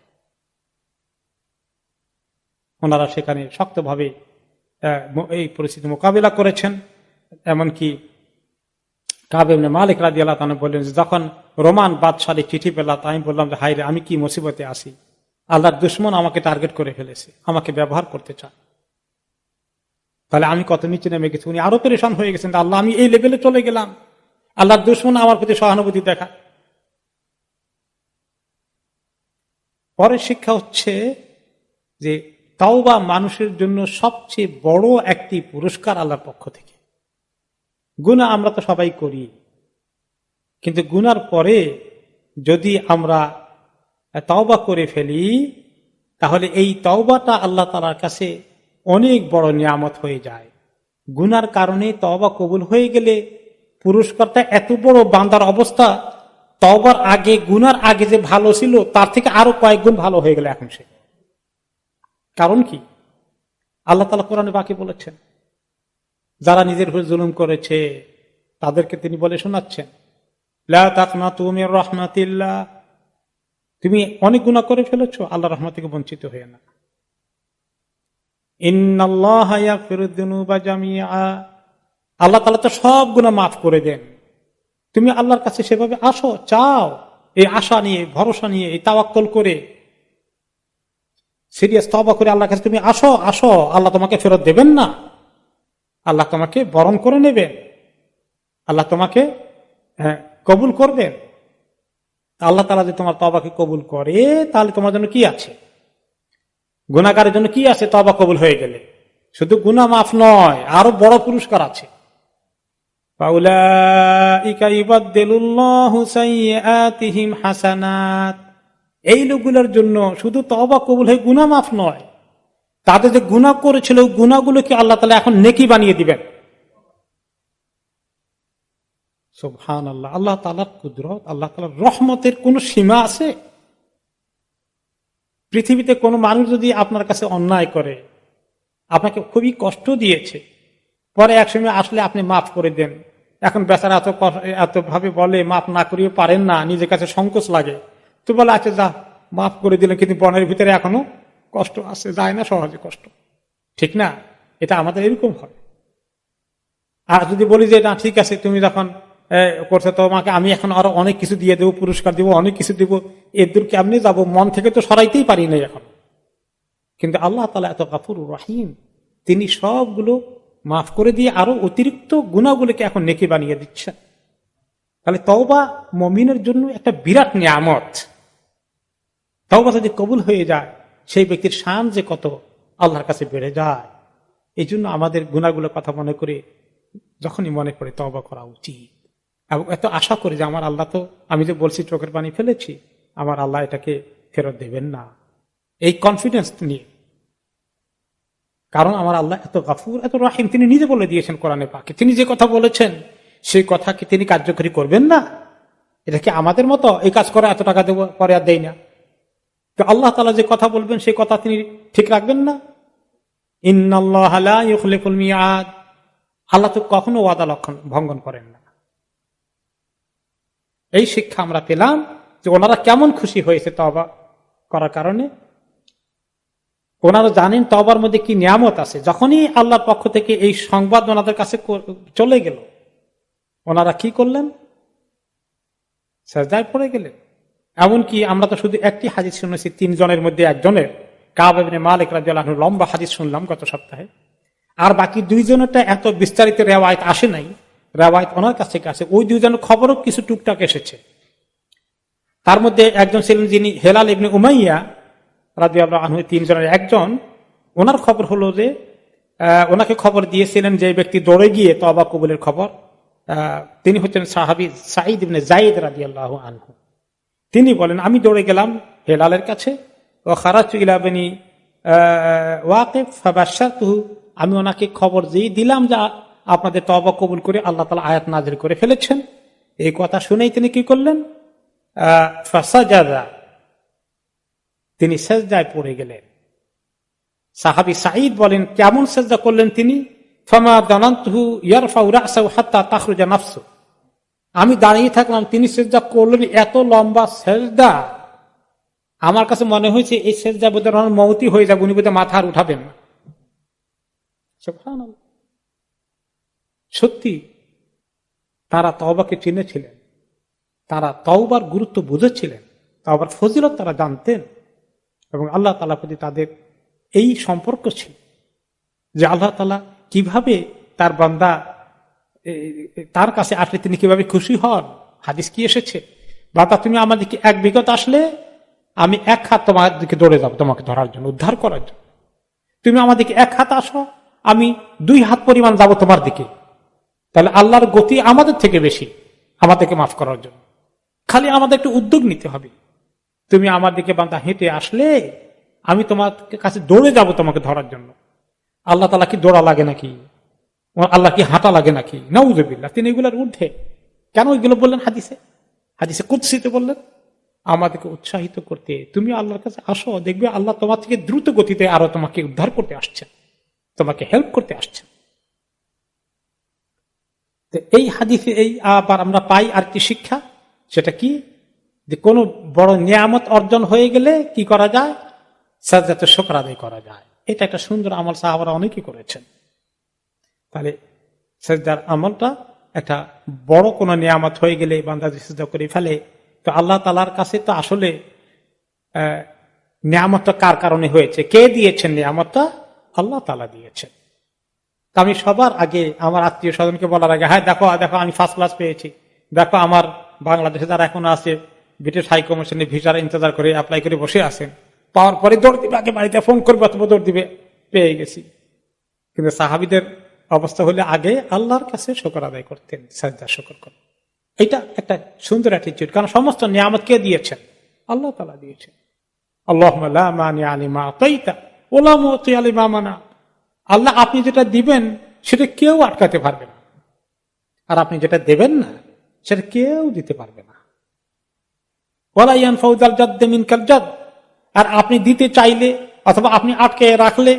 ওনারা সেখানে শক্তভাবে এই পরিস্থিতি মোকাবিলা করেছেন। এমনকি কাব ইবনে মালিক রাদিয়াল্লাহু তাআলা বললেন, যখন রোমান বাদশাহ চিঠি পেলাম, আমি বললাম যে হায় রে, আমি কি মুসিবতে আসি, আল্লাহর দুশমন আমাকে টার্গেট করে ফেলেছে, আমাকে ব্যবহার করতে চায়, তাহলে আমি কত নিচে নেমে গেছি। উনি আরো পেরেশান হয়ে গেছেন, আল্লাহ আমি এই লেভেলে চলে গেলাম, আল্লাহর দুশমন আমার প্রতি সহানুভূতি দেখা। পরের শিক্ষা হচ্ছে যে তাওবা মানুষের জন্য সবচেয়ে বড় একটি পুরস্কার আল্লাহর পক্ষ থেকে। গুনাহ আমরা তো সবাই করি, কিন্তু গুনার পরে যদি আমরা তাওবা করে ফেলি তাহলে এই তাওবাটা আল্লাহ তাআলার কাছে অনেক বড় নিয়ামত হয়ে যায়। গুনার কারণে তাওবা কবুল হয়ে গেলে পুরস্কারটা এত বড়, বান্দার অবস্থা তাওবার আগে, গুনার আগে যে ভালো ছিল তার থেকে আরো কয়েক গুণ ভালো হয়ে গেল এখন সে। কারণ কি? আল্লাহ তাআলা কোরআনে বাকি বলেছেন, যারা নিজের উপর জুলুম করেছে তাদেরকে তিনি বলে শোনাচ্ছেন, লা তাকনাতু মির রাহমাতিল্লাহ, তুমি অনেক গুনাহ করে ফেলেছো, আল্লাহর রহমত থেকে বঞ্চিত হয়ে না। ইন্নাল্লাহা ইয়াগফিরুয যুনুবা জামিআ, আল্লাহ তাআলা তো সব গুনাহ মাফ করে দেন। তুমি আল্লাহর কাছে সেভাবে আসো, চাও, এই আশা নিয়ে, ভরসা নিয়ে, এই তাওয়াক্কুল করে, সিরিয়াস তওবা করে আল্লাহর কাছে তুমি আসো, আসো, আল্লাহ তোমাকে ফেরত দেবেন না, আল্লাহ তোমাকে বরণ করে নেবেন, আল্লাহ তোমাকে কবুল করবেন। আল্লাহ তাআলা যদি তোমার তওবাকে কবুল করে তাহলে তোমার জন্য কি আছে? গুনাহগারের জন্য কি আছে? তওবা কবুল হয়ে গেলে শুধু গুনাহ মাফ নয়, আরো বড় পুরস্কার আছে। ফাউলাইকা ইউবাদদিলুল্লাহু সাইয়্যাতিহিম হাসানাত, এই লোকগুলোর জন্য শুধু তওবা কবুল হয়ে গুনাহ মাফ নয়, তাদের যে গুনাহ করেছিল ওই গুনাহগুলোকে আল্লাহ তাআলা এখন নেকি বানিয়ে দিবেন। সুবহানাল্লাহ, আল্লাহ তাআলার কুদরত, আল্লাহ তাআলার রহমতের কোন সীমা আছে? পৃথিবীতে কোন মানুষ যদি আপনার কাছে অন্যায় করে, আপনাকে খুবই কষ্ট দিয়েছে, পরে একসময় আসলে আপনি মাফ করে দেন, এখন বেচারা এত ভাবে বলে মাফ না করিয়ে পারেন না, নিজের কাছে সংকোচ লাগে, তো বলে আচ্ছা যা মাফ করে দিলেন, কিন্তু বনের ভিতরে এখনো কষ্ট আছে, যায় না সহজে কষ্ট, ঠিক না? এটা আমাদের এরকম হয়। আর যদি বলি যে না ঠিক আছে, তুমি যখন করছে তোমাকে আমি এখন আরো অনেক কিছু দিয়ে দেবো, পুরস্কার দিব, অনেক কিছু দিব, এর দূর কেমনি যাবো, মন থেকে তো সরাইতেই পারি না এখন। কিন্তু আল্লাহ তাআলা এত গফুরুর রহিম, তিনি সবগুলো মাফ করে দিয়ে আরো অতিরিক্ত গুনাহগুলোকে এখন নেকি বানিয়ে দিচ্ছেন। তাহলে তওবা মুমিনের জন্য একটা বিরাট নিয়ামত। তওবা যদি কবুল হয়ে যায় সেই ব্যক্তির শান যে কত আল্লাহর কাছে বেড়ে যায়। এই জন্য আমাদের গুনাহগুলোর কথা মনে করে যখনই মনে পড়ে তওবা করা উচিত, এবং এত আশা করি যে আমার আল্লাহ তো, আমি যে বলছি চোখের পানি ফেলেছি, আমার আল্লাহ এটাকে ফেরত দেবেন না, এই কনফিডেন্স নিয়ে। কারণ আমার আল্লাহ এত গফুর, এত রহিম, তিনি নিজে বলে দিয়েছেন কোরআনে পাকে, তিনি যে কথা বলেছেন সেই কথা কি তিনি কার্যকরী করবেন না? এটা কি আমাদের মতো এই কাজ করে এত টাকা দেবো পরে আর দেয় না? তো আল্লাহ তাআলা যে কথা বলবেন সেই কথা তিনি ঠিক রাখবেন না? ইন্নাল্লাহা লা ইউখলিফুল মিআদ, আল্লাহ তো কখনো ওয়াদা ভঙ্গন করেন না। এই শিক্ষা আমরা পেলাম যে ওনারা কেমন খুশি হয়েছে তওবা করার কারণে। ওনারা জানেন তওবার মধ্যে কি নিয়ামত আছে। যখনই আল্লাহর পক্ষ থেকে এই সংবাদ ওনাদের কাছে চলে গেল, ওনারা কি করলেন? সাজদায় পড়ে গেলেন। এমনকি আমরা তো শুধু একটি হাদিস শুনেছি 3 জনের মধ্যে একজনের, কাব ইবনে মালিক রাদিয়াল্লাহু আনহু লম্বা হাদিস শুনলাম গত সপ্তাহে। আর বাকি 2 জনেরটা এত বিস্তারিত রেওয়ায়েত আসে নাই, রেওয়ায়েত ওনার কাছ থেকে আসে। ওই 2 জনের খবরও কিছু টুকটাক এসেছে। তার মধ্যে একজন ছিলেন যিনি হেলাল ইবনে উমাইয়া রাদিয়াল্লাহু আনহু, 3 জনের একজন। ওনার খবর হলো যে ওনাকে খবর দিয়েছিলেন যে ব্যক্তি দৌড়ে গিয়ে তওবা কবুলের খবর, তিনি হচ্ছেন সাহাবী সাঈদ ইবনে যায়েদ রাদিয়াল্লাহু আনহু। তিনি বলেন, আমি দৌড়ে গেলাম হেলালের কাছে, ও খারাজতু ইলা বনি ওয়াকিফ ফাবাশশারতুহু, আমি ওনাকে খবর দিয়ে দিলাম যে আপনাদের তওবা কবুল করে আল্লাহ তাআলা আয়াত নাযিল করে ফেলেছেন। এই কথা শুনেই তিনি কি করলেন, ফাসাজাদা, তিনি সিজদায় পড়ে গেলেন। সাহাবী সাঈদ বলেন, কেমন সিজদা করলেন তিনি, ফামা দানানতুহু ইয়ারফাউ রাসাহু হাত্তা তাখরুজা নাফসু, আমি দাঁড়িয়ে থাকলাম, তিনি সিজদা করলেন এত লম্বা সিজদা, আমার কাছে মনে হয়েছে এই সিজদা বোধহয় ওনার মওতই হয়ে যাবে, উনি বোধহয় মাথা আর উঠাবেন না। সুবহানাল্লাহ। সত্যি তারা তওবাকে চিনেছিলেন, তারা তওবার গুরুত্ব বুঝেছিলেন, তওবার ফজিলত তারা জানতেন, এবং আল্লাহ তাআলার প্রতি তাদের এই সম্পর্ক ছিল যে আল্লাহ তাআলা কিভাবে তার বান্দা তার কাছে আসলে তিনি কিভাবে খুশি হন। হাদিস কি এসেছে, বান্দা তুমি আমার দিকে 1 বিঘত আসলে আমি 1 হাত তোমার দিকে দৌড়ে যাব তোমাকে ধরার জন্য, উদ্ধার করার জন্য। তুমি আমার দিকে 1 হাত আসো, আমি 2 হাত পরিমাণ যাব তোমার দিকে। তাহলে আল্লাহর গতি আমাদের থেকে বেশি আমাদেরকে মাফ করার জন্য। খালি আমাদের একটু উদ্যোগ নিতে হবে। তুমি আমার দিকে বান্দা হেঁটে আসলে আমি তোমার কাছে দৌড়ে যাব তোমাকে ধরার জন্য। আল্লাহ তাআলা কি দৌড়া লাগে নাকি, আল্লাহ কি হাঁটা লাগে নাকি? নাউযুবিল্লাহ। তিনি এগুলোর ঊর্ধ্বে। কেন এগুলো বললেন? হাদিসে কুদসিতে বললেন আমাদেরকে উৎসাহিত করতে, তুমি আল্লাহর কাছে আসো, দেখবে আল্লাহ তোমার থেকে দ্রুত গতিতে আরো তোমাকে উদ্ধার করতে আসছেন, তোমাকে হেল্প করতে আসছেন। এই হাদিসে এই আবার আমরা পাই আর কি শিক্ষা, সেটা কি, যে কোন বড় নিয়ামত অর্জন হয়ে গেলে কি করা যায়, সাজদাতে শুকর আদায় করা যায়। এটা একটা সুন্দর আমল, সাহাবারা অনেকেই করেছেন। তাহলে সাজদার আমলটা একটা বড় কোন নিয়ামত হয়ে গেলে বান্দা সিজদা করে ফেলে, তো আল্লাহ তাআলার কাছে তো আসলে নিয়ামতটা কার কারণে হয়েছে, কে দিয়েছেন নিয়ামতটা? আল্লাহ তাআলা দিয়েছেন। আমি সবার আগে আমার আত্মীয় স্বজনকে বলার আগে, হ্যাঁ দেখো দেখো আমি 1st ক্লাস পেয়েছি, দেখো আমার বাংলাদেশে যারা এখন আছে ব্রিটিশ হাই কমিশনে ভিসার ইন্তজার করে অ্যাপ্লাই করে বসে আছেন, পাওয়ার পরে দৌড় দিবে, আগে বাড়িতে ফোন করবে অথবা দৌড় দিবে, পেয়ে গেছি। কিন্তু সাহাবীদের অবস্থা হলে আগে আল্লাহর কাছে শুকর আদায় করতেন, সাজদা শুকর করতেন। এটা একটা সুন্দর অ্যাটিটিউড, কারণ সমস্ত নিয়ামত কে দিয়েছেন? আল্লাহ তাআলা দিয়েছেন। আল্লাহুম্মা লা মানিআ লিমা আতাইতা ওয়া লা মুতিআ লিমা মানা, আল্লাহ আপনি যেটা দিবেন সেটা কেউ আটকাতে পারবে না, আর আপনি যেটা দেবেন না সেটা কেউ দিতে পারবে না। ওয়ালা ইয়ানফাউ যাল জাদ্দি মিনকাল জাদ, আর আপনি দিতে চাইলে অথবা আপনি আটকে রাখলে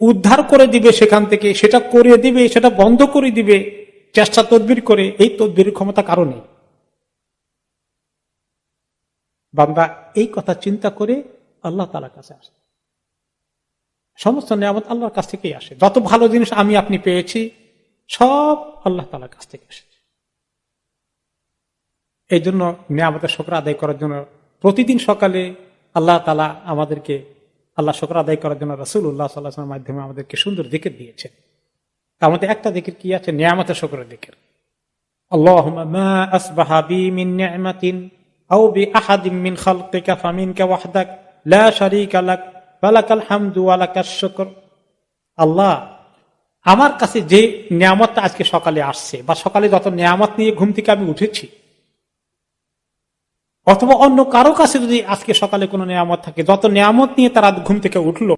উদ্ধার করে দিবে সেখান থেকে, সেটা করে দিবে, সেটা বন্ধ করে দিবে চেষ্টা তদবির করে। এই তদবিরের ক্ষমতা কারো নেই। বান্দা এই কথা চিন্তা করে আল্লাহ তাআলার কাছে আসে। সমস্ত নিয়ামত আল্লাহর কাছ থেকেই আসে। যত ভালো জিনিস আমি আপনি পেয়েছি সব আল্লাহ তাআলার কাছ থেকে এসেছে। এই জন্য নিয়ামতের শুকর আদায় করার জন্য প্রতিদিন সকালে আল্লাহ তাআলা আমাদেরকে আল্লাহ শুকর আদায় করার জন্য রাসূলুল্লাহ সাল্লাল্লাহু আলাইহি ওয়াসাল্লামের মাধ্যমে আমাদেরকে সুন্দর জিকির দিয়েছেন। তার মধ্যে একটা জিকির কি আছে? নিয়ামতের শুকরের জিকির। আল্লাহুম্মা মা আসবাহা বি মিন নি'মাতিন আও বি আহাদিন মিন খালকিকা ফামিনকা ওয়াহদাক লা শারীকা লাক ওয়ালাকাল হামদু ওয়ালাকাশ শুকর। আল্লাহ, আমার কাছে যে নিয়ামতটা আজকে সকালে আসছে, বা সকালে যত নিয়ামত নিয়ে ঘুম থেকে আমি উঠেছি, অথবা অন্য কারো কাছে যদি আজকে সকালে কোনো নিয়ামত থাকে, যত নিয়ামত নিয়ে তারা ঘুম থেকে উঠলো,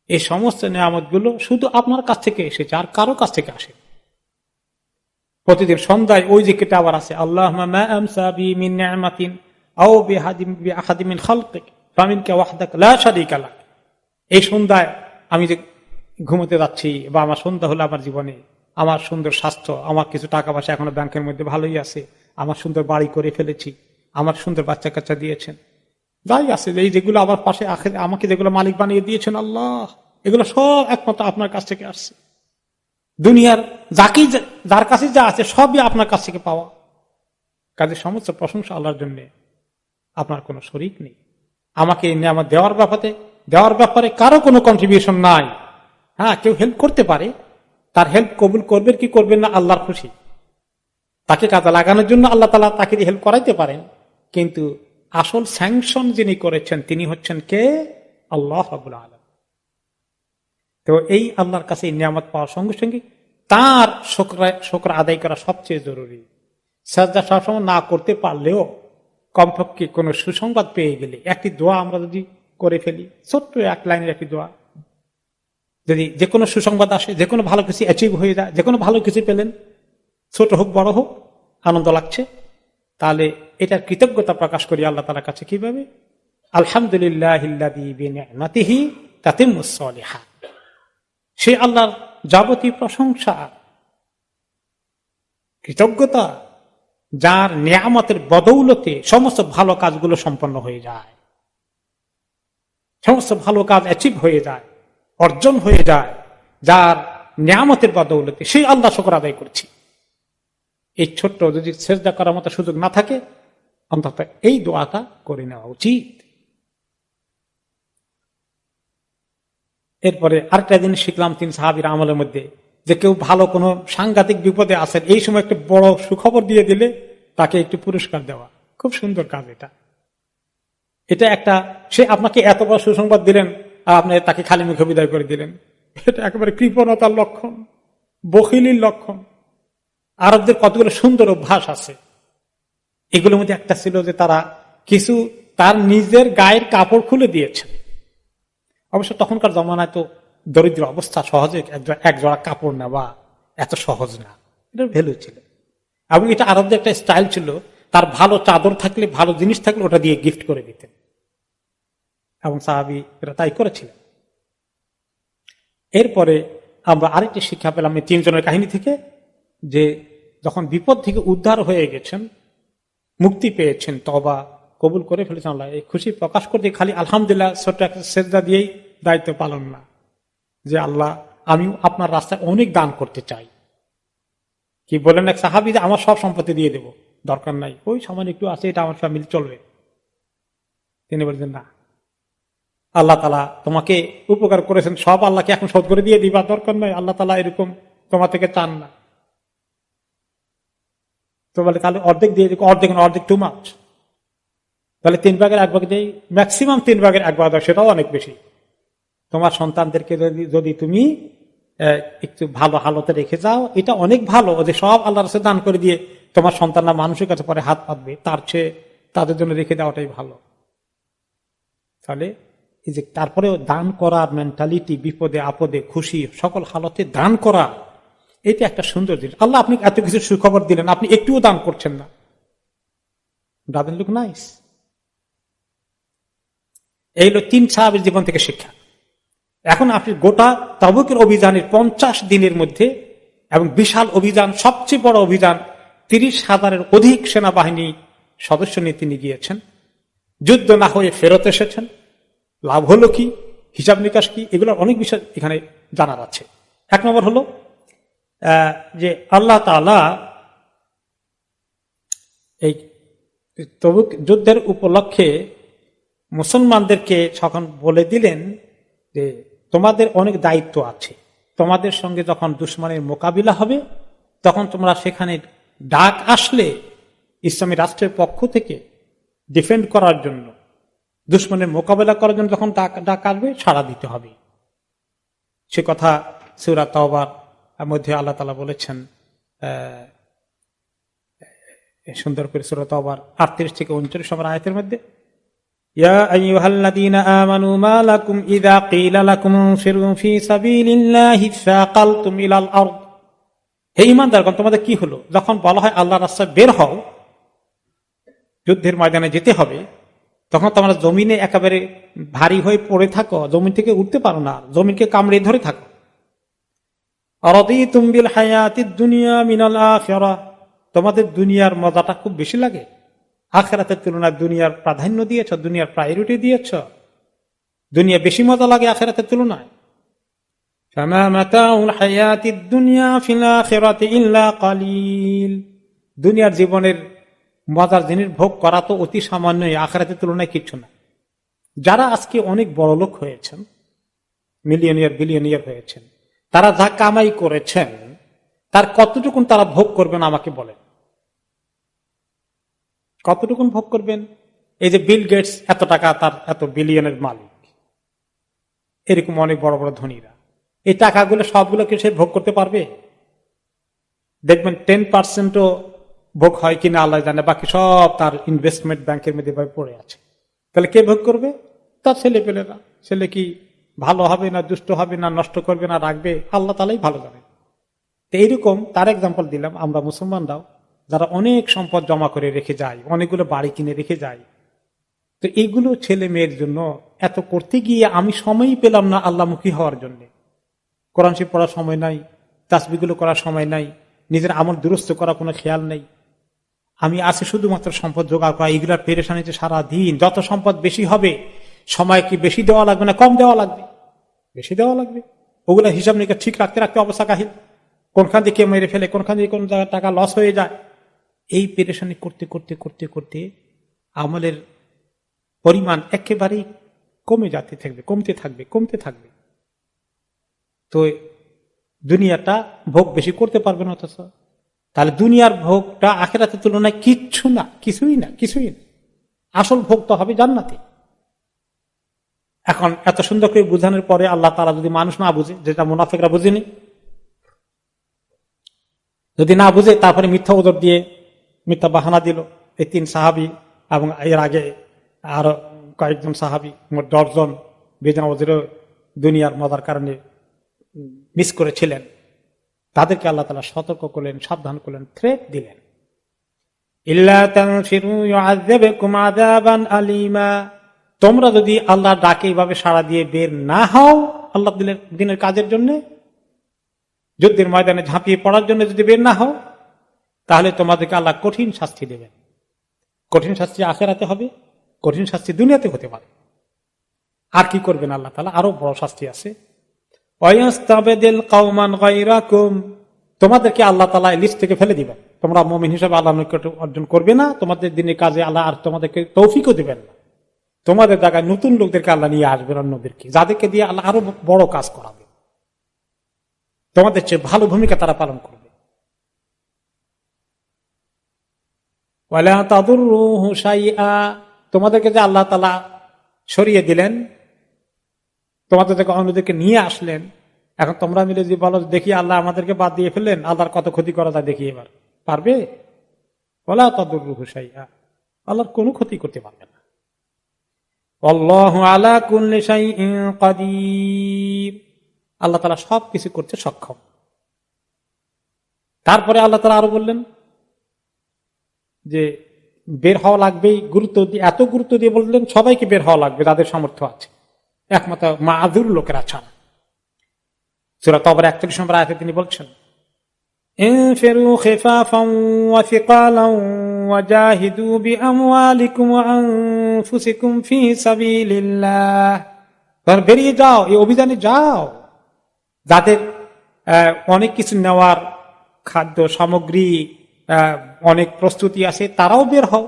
এই সমস্ত নিয়ামত গুলো শুধু আপনার কাছ থেকে এসেছে, আর কারো কাছ থেকে আসে। প্রতিদিন সন্ধ্যায় ওই জিকিরটা আবার আছে, আল্লাহুম্মা মা আমসা বি মিন নি'মাতিন আও বি আহাদিন মিন খালকিক ফামিনকা ওয়াহদাক লা শারীকা লাক। এই সন্ধ্যায় আমি যে ঘুমোতে যাচ্ছি, বা আমার সন্ধ্যা হলো আমার জীবনে, আমার সুন্দর স্বাস্থ্য, আমার কিছু টাকা পয়সা এখনো ব্যাংকের মধ্যে ভালোই আছে, আমার সুন্দর বাড়ি করে ফেলেছি, আমার সুন্দর বাচ্চা কাচ্চা দিয়েছেন, যাই আছে, এই যেগুলো আমার পাশে আমাকে যেগুলো মালিক বানিয়ে দিয়েছেন আল্লাহ, এগুলো সব একমাত্র আপনার কাছ থেকে আসছে। দুনিয়ার যার কাছে যা আছে সবই আপনার কাছ থেকে পাওয়া। কাজে সমস্ত প্রশংসা আল্লাহর জন্য। আপনার কোনো শরিক নেই। আমাকে এই নিয়ামত দেওয়ার ব্যাপারে কারো কোনো কন্ট্রিবিউশন নাই। হ্যাঁ, কেউ হেল্প করতে পারে, তার হেল্প কবুল করবেন কি করবেন না আল্লাহর খুশি, তাকে কাজে লাগানোর জন্য আল্লাহ তাআলা তাকে দিয়ে হেল্প করাইতে পারেন, কিন্তু আসল স্যাংশন যিনি করেছেন তিনি হচ্ছেন কে? আল্লাহ রাব্বুল আলামিন। তো এই আল্লাহর কাছে এই নিয়ামত পাওয়ার সঙ্গে সঙ্গে তার শুকর আদায় করা সবচেয়ে জরুরি। সাজদা সবসময় না করতে পারলেও কমপক্ষে কোন সুসংবাদ পেয়ে গেলে একটি দোয়া আমরা যদি করে ফেলি, ছোট্ট এক লাইনের একটি দোয়া, যদি যে কোনো সুসংবাদ আসে, যে কোনো ভালো কিছু অ্যাচিভ হয়ে যায়, যে কোনো ভালো কিছু পেলেন, ছোট হোক বড় হোক, আনন্দ লাগছে, তাহলে এটার কৃতজ্ঞতা প্রকাশ করি আল্লাহ তাআলার কাছে কিভাবে? আলহামদুলিল্লাহিল্লাযী বিনি'মাতিহি তাতিম্মুস সালিহাত। সে আল্লাহর যাবতীয় প্রশংসা, কৃতজ্ঞতা, যার নিয়ামতের বদৌলতে সমস্ত ভালো কাজগুলো সম্পন্ন হয়ে যায়, সমস্ত ভালো কাজ অ্যাচিভ হয়ে যায়, অর্জন হয়ে যায়, যার নিয়ামতের বদৌলতে, সেই আল্লাহ শুকর আদায় করছি। এই ছোট্ট যদি সেজদা করার মতো সুযোগ না থাকে, অন্তত এই দোয়াটা করে নেওয়া উচিত। এরপরে আরেকটা জিনিস শিখলাম তিন সাহাবীর আমলের মধ্যে, যে কেউ ভালো কোনো সাংঘাতিক বিপদে আছেন, এই সময় একটা বড় সুখবর দিয়ে দিলে তাকে একটু পুরস্কার দেওয়া, খুব সুন্দর কাজ এটা। এটা একটা, সে আপনাকে এত বড় সুসংবাদ দিলেন আর আপনি তাকে খালি মুখে বিদায় করে দিলেন, এটা একেবারে কৃপণতার লক্ষণ, বখিলির লক্ষণ। আরবদের কতগুলো সুন্দর অভ্যাস আছে, এগুলোর মধ্যে একটা ছিল যে তারা কিছু তার নিজের গায়ের কাপড় খুলে দিয়েছে। অবশ্য তখনকার জমানায় তো দরিদ্র অবস্থা, সহজে এক জোড়া কাপড় নেওয়া এত সহজ না, এটার ভ্যালু ছিল। এবং এটা আরবদের একটা স্টাইল ছিল, তার ভালো চাদর থাকলে, ভালো জিনিস থাকলে ওটা দিয়ে গিফট করে দিতেন, এবং সাহাবীরা তাই করেছিলেন। এরপরে আমরা আরেকটি শিক্ষা পেলাম এই তিনজনের কাহিনী থেকে, যে যখন বিপদ থেকে উদ্ধার হয়ে গেছেন, মুক্তি পেয়েছেন, তওবা কবুল করে ফেলেছেন, আল্লাহ এই খুশি প্রকাশ করতে খালি আলহামদুলিল্লাহ ছোট্ট একটা সেজদা দিয়েই দায়িত্ব পালন না, যে আল্লাহ আমি আপনার রাস্তায় অনেক দান করতে চাই। কি বলেন এক সাহাবী, যে আমার সব সম্পত্তি দিয়ে দেব, দরকার নাই, ওই সামান্য একটু আছে, এটা আমার ফ্যামিলি চলবে। তিনি বলছেন না, আল্লাহ তাআলা তোমাকে উপকার করেছেন, সব আল্লাহকে এখন শোধ করে দিয়ে দিবা, দরকার নয়, আল্লাহ তাআলা এরকম তোমার থেকে চান না। তো বলে তাহলে অর্ধেক দিয়ে দিই, অর্ধেক টু মাচ, তাহলে 3/1 দিই, ম্যাক্সিমাম 3/1 দাও, সেটাও অনেক বেশি। তোমার সন্তানদেরকে যদি তুমি একটু ভালো হালতে রেখে যাও, এটা অনেক ভালো, যে সব আল্লাহর কাছে দান করে দিয়ে তোমার সন্তানরা মানুষের কাছে পরে হাত পাতবে, তার চেয়ে তাদের জন্য রেখে দেওয়াটাই ভালো। তাহলে এই যে তারপরেও দান করার মেন্টালিটি, বিপদে আপদে খুশি সকল হালতে দান করা, এটা একটা সুন্দর জিনিস। আল্লাহ আপনি এত কিছু সুখবর দিলেন, আপনি একটুও দান করছেন না, ডাজন্ট লুক নাইস। এই হলো 3 সাহাবীর জীবন থেকে শিক্ষা। এখন আপনি গোটা তাবুকের অভিযানের 50 দিনের মধ্যে, এবং বিশাল অভিযান, সবচেয়ে বড় অভিযান, 30,000-এর অধিক সেনাবাহিনী সদস্য নিয়ে তিনি গিয়েছেন, যুদ্ধ না হয়ে ফেরত এসেছেন। লাভ হলো কি, হিসাব নিকাশ কি, এগুলোর অনেক বিষয় এখানে জানার আছে। 1 নম্বর হলো যে আল্লাহ তাআলা এই তবুক যুদ্ধের উপলক্ষে মুসলমানদেরকে তখন বলে দিলেন যে তোমাদের অনেক দায়িত্ব আছে, তোমাদের সঙ্গে যখন দুশমনের মোকাবিলা হবে, তখন তোমরা সেখানে ডাক আসলে ইসলামী রাষ্ট্রের পক্ষ থেকে ডিফেন্ড করার জন্য, দুশমনের মোকাবিলা করার জন্য যখন ডাক আসবে, সাড়া দিতে হবে। সে কথা সূরা তাওবার মধ্যে আল্লাহ তাআলা বলেছেন, সুন্দর করে সূরা তাওবার 38 থেকে 39 নম্বর আয়াতের মধ্যে, ইয়া আইয়ুহাল্লাযীনা আমানু মা লাকুম ইযা ক্বিলা লাকুম ইনফিরু ফি সাবিলিল্লাহি ফাকালতুম ইলাল আরদ। হে ঈমানদারগণ, তোমাদের কি হলো, যখন বলা হয় আল্লাহর রাস্তায় বের হও, যুদ্ধের ময়দানে যেতে হবে, তখন তোমরা জমিনে একেবারে ভারী হয়ে পড়ে থাকো, জমিন থেকে উঠতে পারো না, জমিনকে কামড়ে ধরে থাকো। আরাদিতুম বিল হায়াতিদ দুনিয়া মিনাল আখিরাহ, তোমাদের দুনিয়ার মজাটা খুব বেশি লাগে, আখিরাতের তুলনায় দুনিয়ার প্রাধান্য দিয়েছ, দুনিয়ার প্রায়োরিটি দিয়েছ, দুনিয়া বেশি মজা লাগে আখিরাতের তুলনায়। ফামা মাতাউল হায়াতিদ দুনিয়া ফিল আখিরাতি ইল্লা কালিল, দুনিয়ার জীবনের মজার জিনিস ভোগ করা তো অতি সামান্য, আখিরাতের তুলনায় কিচ্ছু না। যারা আজকে অনেক বড় লোক হয়েছেন, মিলিয়নিয়ার বিলিয়নিয়ার হয়েছেন, তারা যা কামাই করেছেন তার কতটুকুন তারা ভোগ করবেন আমাকে বলেন, কতটুকুন ভোগ করবেন? এই যে বিল গেটস এত টাকা, তার এত বিলিয়নের মালিক, এরকম অনেক বড় বড় ধনীরা, এই টাকাগুলো সবগুলোকে সে ভোগ করতে পারবে? দেখবেন 10%ও ভোগ হয় কিনা আল্লাহ জানে, বাকি সব তার ইনভেস্টমেন্ট ব্যাংকের মধ্যে পড়ে আছে। তাহলে কে ভোগ করবে? তার ছেলে পেলেরা। ছেলে কি ভালো হবে না দুষ্ট হবে না নষ্ট করবে না রাখবে, আল্লাহ তালাই ভালো জানেন। তো এইরকম তার এক্সাম্পল দিলাম, আমরা মুসলমানরাও যারা অনেক সম্পদ জমা করে রেখে যায়, অনেকগুলো বাড়ি কিনে রেখে যায়, তো এইগুলো ছেলে মেয়ের জন্য এত করতে গিয়ে আমি সময়ই পেলাম না আল্লাহমুখী হওয়ার জন্য। কোরআন শরীফ পড়ার সময় নাই, তাসবিহগুলো করার সময় নাই, নিজের আমল দুরস্ত করার কোনো খেয়াল নেই। আমি আছে শুধুমাত্র সম্পদ জোগাড় করা, এগুলার পেরেশানিতে সারা দিন। যত সম্পদ বেশি হবে, সময় কি বেশি দেওয়া লাগবে না কম দেওয়া লাগবে? বেশি দেওয়া লাগবে। ওগুলা হিসাব নিকাশ ঠিক রাখতে রাখতে অবস্থা কাহিল, কোনখান দিয়ে কে মেরে ফেলে, কোনখান দিয়ে কোন জায়গায় টাকা লস হয়ে যায়, এই পেরেশানি করতে করতে করতে করতে আমলের পরিমাণ একেবারেই কমে যেতে থাকবে, কমতে থাকবে, কমতে থাকবে। তো দুনিয়াটা ভোগ বেশি করতে পারবে না। অথচ তাহলে দুনিয়ার ভোগটা আখিরাতের তুলনায় কিচ্ছু না, কিছুই না, কিছুই না। আসল ভোগ তো হবে জান্নাতে। এখন এত সুন্দর করে বোঝানোর পরে আল্লাহ তাআলা যদি মানুষ না বুঝে, যেটা মুনাফিকরা বুঝেনি, যদি না বুঝে তারপরে মিথ্যা ওজর দিয়ে মিথ্যা বাহানা দিল, এই 3 সাহাবী এবং এর আগে আরো কয়েকজন সাহাবী, মোট 10 জন বেজান ওজরে দুনিয়ার মজার কারণে মিস করেছিলেন, তাদেরকে আল্লাহ তাআলা সতর্ক করলেন, সাবধান করলেন, থ্রেট দিলেন, ইল্লা তানফিরু ইউআযাবকুম আযাবান আলীমা। তোমরা যদি আল্লাহর ডাকে এইভাবে সাড়া দিয়ে বের না হও, আল্লাহ দিনের কাজের জন্য, যুদ্ধের ময়দানে ঝাঁপিয়ে পড়ার জন্য যদি বের না হও, তাহলে তোমাদেরকে আল্লাহ কঠিন শাস্তি দেবেন। কঠিন শাস্তি আখিরাতে হবে, কঠিন শাস্তি দুনিয়াতে হতে পারে। আর কি করবেন আল্লাহ তাআলা? আরো বড় শাস্তি আছে। ওয়ায়াস্তাবদিল কওমান গায়রাকুম, তোমাদেরকে আল্লাহ তাআলা লিস্ট থেকে ফেলে দিবেন। তোমরা মুমিন হিসেবে আল্লাহর নিকট অর্জন করবে না, তোমাদের দিনের কাজে আল্লাহ আর তোমাদেরকে তৌফিকও দিবেন না। তোমাদের জায়গায় নতুন লোকদেরকে আল্লাহ নিয়ে আসবেন, অন্যদেরকে, যাদেরকে দিয়ে আল্লাহ আরো বড় কাজ করাবে, তোমাদের চেয়ে ভালো ভূমিকা তারা পালন করবে। ওয়ালা তাদুররুহু শাইআ, তোমাদেরকে যে আল্লাহ তাআলা সরিয়ে দিলেন, তোমাদের থেকে অন্যদেরকে নিয়ে আসলেন, এখন তোমরা মিলে যদি বলো দেখি আল্লাহ আমাদেরকে বাদ দিয়ে ফেললেন, আল্লাহর কত ক্ষতি করা যায় দেখি এবার, পারবে? ওয়ালা তাদুররুহু শাইআ, আল্লাহর কোনো ক্ষতি করতে পারবে না। আল্লাহু আলা কুল্লি শাইইন কাদির, আল্লাহ তাআলা সবকিছু করতে সক্ষম। তারপরে আল্লাহ তাআলা আরো বললেন যে বের হওয়া লাগবেই, গুরুত্ব দিয়ে, এত গুরুত্ব দিয়ে বললেন সবাইকে বের হওয়া লাগবে যাদের সামর্থ্য আছে, একমাত্র মাযুর লোকেরা ছাড়া। সূরা তাওবার 41 নম্বর আয়াতে তিনি বলছেন, ইনফিরু খিফাফান ওয়া সিকালান ওয়া জাহিদু বিআমওয়ালিকুম ওয়া আনফুসিকুম ফি সাবিলিল্লাহ। তোমরা বেরিয়ে যাও, এই অভিযানে যাও। যাদের অনেক কিছু নেওয়ার, খাদ্য সামগ্রী, অনেক প্রস্তুতি আছে, তারাও বের হও।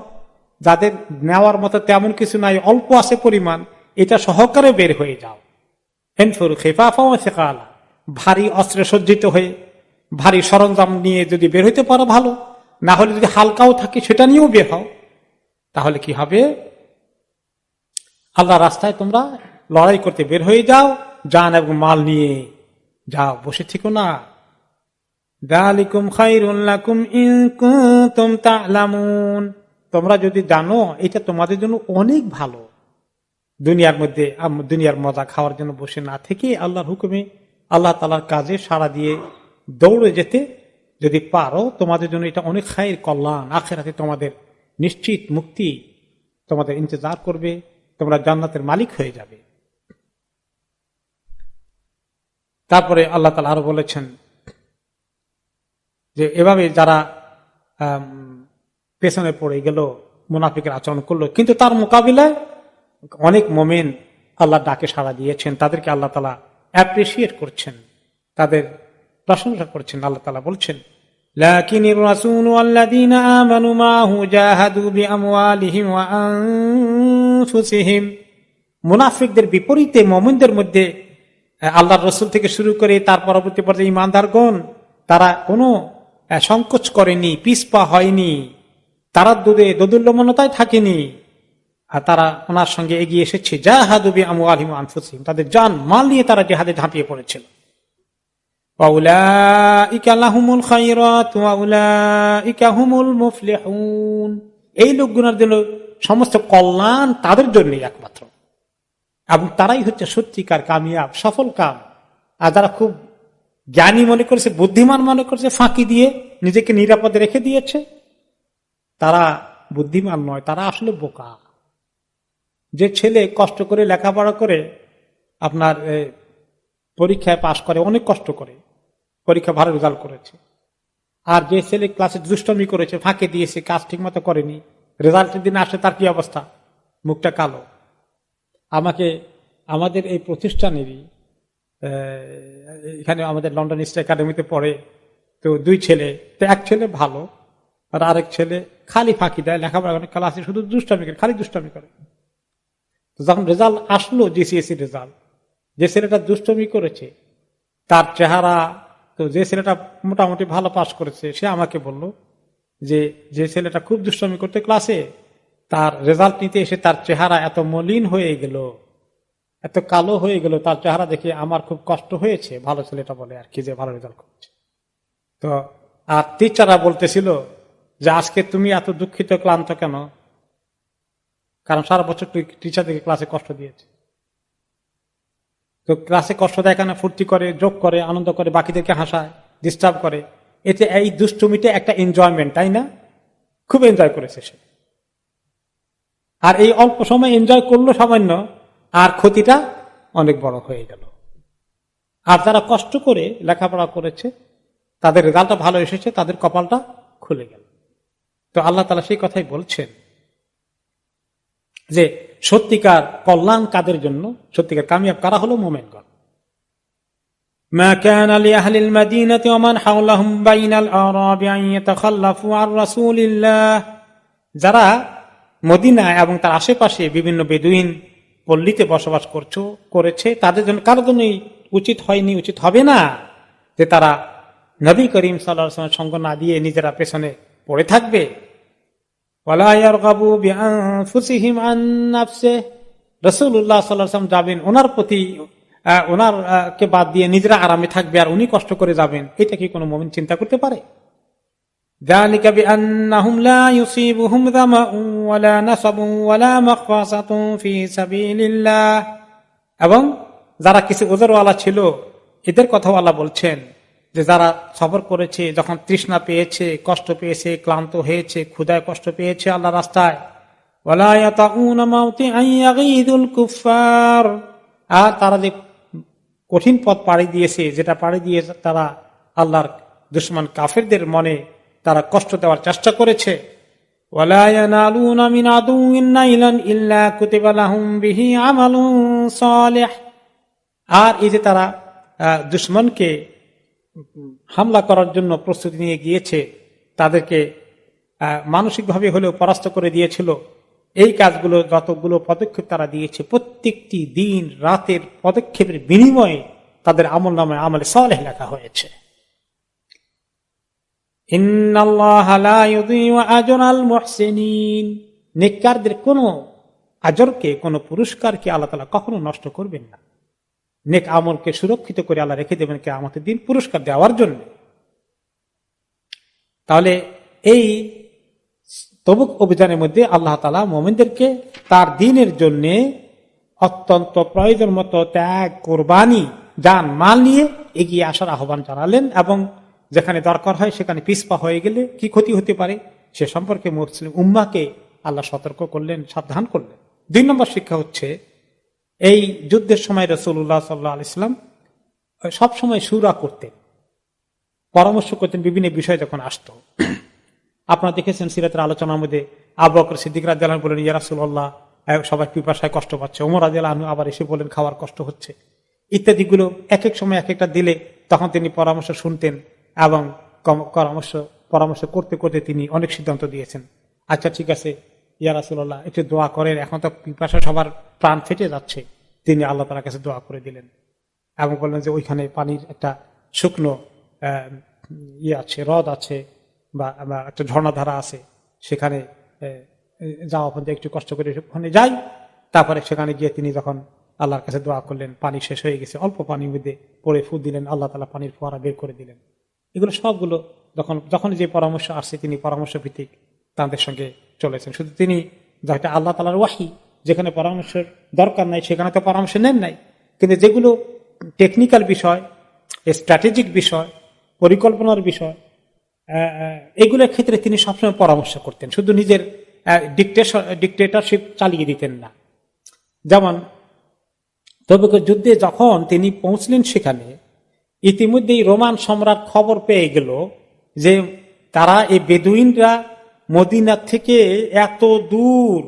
যাদের নেওয়ার মতো তেমন কিছু নাই, অল্প আছে পরিমাণ, এটা সহকারে বের হয়ে যাও। ইনফিরু খিফাফান ওয়া সিকালান, ভারী অস্ত্রে সজ্জিত হয়ে, ভারী সরঞ্জাম নিয়ে যদি বের হইতে পারো ভালো, না হলে যদি হালকাও থাকে সেটা নিয়েও বের হও। তাহলে কি হবে? আল্লাহ রাস্তায় তোমরা লড়াই করতে বের হয়ে যাও, জান এবং মাল নিয়ে যাও, বসে থেকো না। যালিকুম খায়রুল লাকুম ইন কুনতুম তা'লামুন, তোমরা যদি জানো এটা তোমাদের জন্য অনেক ভালো। দুনিয়ার মধ্যে দুনিয়ার মজা খাওয়ার জন্য বসে না থেকে আল্লাহর হুকুমে, আল্লাহ তাআলার কাজে সাড়া দিয়ে দৌড়ে যেতে যদি পারো, তোমাদের জন্য এটা অনেক খায়ের, কল্যাণ। আখিরাতে তোমাদের নিশ্চিত মুক্তি তোমাদের ইন্তজার করবে, তোমরা জান্নাতের মালিক হয়ে যাবে। তারপরে আল্লাহ তাআলা আরো বলেছেন যে এভাবে যারা পেছনে পড়ে গেল, মুনাফিকের আচরণ করলো, কিন্তু তার মোকাবিলায় অনেক মুমিন আল্লাহ ডাকে সাড়া দিয়েছেন, তাদেরকে আল্লাহ তাআলা অ্যাপ্রিসিয়েট করছেন, তাদের প্রশংসা করছেন। আল্লাহ তাআলা বলছেন, লাকিনির রাসূলু ওয়াল্লাযীনা আমানু মাআহু জাহাদু বিআমওয়ালিহিম ওয়া আনফুসিহিম। মুনাফিকদের বিপরীতে মুমিনদের মধ্যে আল্লাহর রাসূল থেকে শুরু করে তার পরবর্তী পর্যায়ে ঈমানদারগণ তারা কোনো সংকোচ করেনি, পিছপা হয়নি, তারা দোদুল্যমানতায় থাকেনি, আর তারা ওনার সঙ্গে এগিয়ে এসেছে। জাহাদু বিআমওয়ালিহিম ওয়া আনফুসিহিম, তাদের জান মাল নিয়ে তারা জিহাদে ঝাঁপিয়ে পড়েছিল। ওয়াউলাইকা লাহুমুল খায়রাত ওয়াউলাইকা হুমুল মুফলিহুন, এই লোকগুলোর জন্য সমস্ত কল্যাণ তাদের জন্যই একমাত্র, এবং তারাই হচ্ছে সত্যিকার কামিয়াব সফল কাম। আর যারা খুব জ্ঞানী মনে করেছে, বুদ্ধিমান মনে করেছে, ফাঁকি দিয়ে নিজেকে নিরাপদে রেখে দিয়েছে, তারা বুদ্ধিমান নয়, তারা আসলে বোকা। যে ছেলে কষ্ট করে লেখাপড়া করে আপনার পরীক্ষায় পাশ করে, অনেক কষ্ট করে পরীক্ষা ভালো রেজাল্ট করেছে, আর যে ছেলে ক্লাসে দুষ্টমি করেছে, ফাঁকে দিয়েছে, কাজ ঠিক মতো করেনি, রেজাল্টের দিন আসে তার কি অবস্থা, মুখটা কালো। আমাদের এই প্রতিষ্ঠানেরই এখানে আমাদের লন্ডন ইস্ট একাডেমিতে পড়ে, তো দুই ছেলে, তো এক ছেলে ভালো আর আরেক ছেলে খালি ফাঁকি দেয়, লেখাপড়া করে, ক্লাসে শুধু দুষ্টামি করে, খালি দুষ্টামি করে। তো যখন রেজাল্ট আসলো, জিসিএসসি রেজাল্ট, যে ছেলেটা দুষ্টমি করেছে তার চেহারা, তো যে ছেলেটা মোটামুটি ভালো পাস করেছে সে আমাকে বলল যে ছেলেটা খুব দুষ্টমি করতে ক্লাসে, তার রেজাল্ট নিতে এসে তার চেহারা এত মলিন হয়ে গেল, এত কালো হয়ে গেল, তার চেহারা দেখে আমার খুব কষ্ট হয়েছে। ভালো ছেলেটা বলে আর কি, যে ভালো রেজাল্ট করেছে। তো আর টিচাররা বলতেছিল যে আজকে তুমি এত দুঃখিত, ক্লান্ত কেন? কারণ সারা বছর টিচারদেরকে ক্লাসে কষ্ট দিয়েছে। তো ক্লাসে কষ্ট দেয় কেন? ফুর্তি করে, যোগ করে, আনন্দ করে, বাকিদেরকে হাসায়, ডিস্টার্ব করে। এতে এই দুষ্টুমিতে একটা এনজয়মেন্ট, তাই না? খুব এনজয় করেছে সে, আর এই অল্প সময় এনজয় করলো সামান্য, আর ক্ষতিটা অনেক বড় হয়ে গেল। আর যারা কষ্ট করে লেখাপড়া করেছে, তাদের রেজাল্টটা ভালো এসেছে, তাদের কপালটা খুলে গেল। তো আল্লাহ তাআলা সেই কথাই বলছেন যে সত্যিকার কল্যাণ কাদের জন্য, সত্যিকার কামিয়াব কারা হলো? মুমিনগণ। মা কানা লিআহলিল মাদিনাতি ওয়া মান হাওলাহুম বাইনাল আরাবি আন ইয়াতাখাল্লাফু আন রাসূলিল্লাহ, যারা মদিনা এবং তার আশেপাশে বিভিন্ন বেদুইন পল্লীতে বসবাস করেছে, তাদের জন্য কারো জন্যই উচিত হয়নি, উচিত হবে না যে তারা নবী করিম সাল্লাল্লাহু আলাইহি ওয়াসাল্লামের সঙ্গ না দিয়ে নিজেরা পেছনে পড়ে থাকবে। ওয়ালা ইয়ারগাবু বিআনফুসিহিম আন নাফসিহি, রাসূলুল্লাহ সাল্লাল্লাহু আলাইহি ওয়াসাল্লাম যাবেন, ওনার প্রতি ওনার কে বাদ দিয়ে নিজেরা আরামে থাকবে আর উনি কষ্ট করে যাবেন, এটা কি কোনো মুমিন চিন্তা করতে পারে? যালিকা বিআন্নাহুম লা ইউসিবুহুম যামাউন ওয়ালা নাসাবুন ওয়ালা মাখফাসাতুন ফি সাবিলিল্লাহ, এবং যারা কিছু ওজরওয়ালা ছিল এদের কথাও আল্লাহ বলছেন যে যারা সবর করেছে, যখন তৃষ্ণা পেয়েছে, কষ্ট পেয়েছে, ক্লান্ত হয়েছে, ক্ষুধায় কষ্ট পেয়েছে আল্লাহ রাস্তায়, ওয়ালা ইয়াতাউনা মাউতিআন ইয়াগীদুল কুফফার, আর তারা যে কঠিন পথ পাড়ি দিয়েছে, যেটা পাড়ি দিয়ে তারা আল্লাহর দুশমন কাফেরদের মনে তারা কষ্ট দেওয়ার চেষ্টা করেছে। ওয়ালা ইয়ানালুনা মিন আদুইন নাইলান ইল্লা কুতিবা লাহুম বিহি আমালুন সালিহ, আর এই যে তারা দুশমনকে হামলা করার জন্য প্রস্তুতি নিয়ে গিয়েছে, তাদেরকে মানসিকভাবে হলেও পরাস্ত করে দিয়েছিল, এই কাজগুলো যতগুলো পদক্ষেপ তারা দিয়েছে, প্রত্যেকটি দিন রাতের পদক্ষেপের বিনিময়ে তাদের আমল নামে আমলে সালেহ লেখা হয়েছে। ইন্নাল্লাহা লা ইউযিউ আজরাল মুহসিনিন, নেককারদের কোনো আজরকে, কোনো পুরস্কারকে আল্লাহ তাআলা কখনো নষ্ট করবেন না। নেক আমলকে সুরক্ষিত করে আল্লাহ রেখে দেবেন কিয়ামতের দিন পুরস্কার দেওয়ার জন্য। তাহলে এই তবুক অভিযানের মধ্যে আল্লাহ তাআলা মুমিনদেরকে তার দ্বীনের জন্য অত্যন্ত প্রয়োজন মতো ত্যাগ, কোরবানি, জান মাল নিয়ে এগিয়ে আসার আহ্বান জানালেন, এবং যেখানে দরকার হয় সেখানে পিছপা হয়ে গেলে কি ক্ষতি হতে পারে সে সম্পর্কে মুসলিম উম্মাহকে আল্লাহ সতর্ক করলেন, সাবধান করলেন। 2 নম্বর শিক্ষা হচ্ছে, এই যুদ্ধের সময় রাসূলুল্লাহ সাল্লাল্লাহু আলাইহি ওয়াসাল্লাম সবসময় শুরা করতেন, পরামর্শ করতেন বিভিন্ন বিষয় যখন আসতো। আপনারা দেখেছেন সিরাতের আলোচনার মধ্যে আবু বকর সিদ্দিক রাদিয়াল্লাহু আনহু বলেন, ইয়া রাসূলুল্লাহ, সবাই পিপাসায় কষ্ট পাচ্ছে। ওমর রাদিয়াল্লাহু আনহু আবার এসে বলেন, খাওয়ার কষ্ট হচ্ছে, ইত্যাদিগুলো এক এক সময় এক একটা দিলে তখন তিনি পরামর্শ শুনতেন এবং পরামর্শ করতে করতে তিনি অনেক সিদ্ধান্ত দিয়েছেন। আচ্ছা ঠিক আছে ইয়া রাসূলুল্লাহ, একটু দোয়া করেন, এখন তো পিপাসা সবার প্রাণ ফেটে যাচ্ছে। তিনি আল্লাহ তাআলার কাছে দোয়া করে দিলেন এবং বললেন যে ওইখানে পানির একটা শুকনো আছে, হ্রদ আছে বা একটা ঝর্ণাধারা আছে, সেখানে যাওয়া পর্যন্ত একটু কষ্ট করে ওখানে যাই। তারপরে সেখানে গিয়ে তিনি যখন আল্লাহর কাছে দোয়া করলেন, পানি শেষ হয়ে গেছে, অল্প পানির মধ্যে পড়ে ফু দিলেন, আল্লাহ তাআলা পানির ফোয়ারা বের করে দিলেন। এগুলো সবগুলো যখন যে পরামর্শ আসছে তিনি পরামর্শ ভিত্তিক তাদের সঙ্গে চলেছেন। শুধু তিনি যেটা আল্লাহ তাআলার ওয়াহী, যেখানে পরামর্শের দরকার নাই সেখানে তো পরামর্শ নেন নাই, কিন্তু যেগুলো টেকনিক্যাল বিষয়, স্ট্র্যাটেজিক বিষয়, পরিকল্পনার বিষয়, এগুলোর ক্ষেত্রে তিনি সবসময় পরামর্শ করতেন, শুধু নিজের ডিক্টেটরশিপ চালিয়ে দিতেন না। যেমন তবুকের যুদ্ধে যখন তিনি পৌঁছলেন সেখানে, ইতিমধ্যেই রোমান সম্রাট খবর পেয়ে গেল যে তারা এই বেদুইনরা মদিনা থেকে এত দূর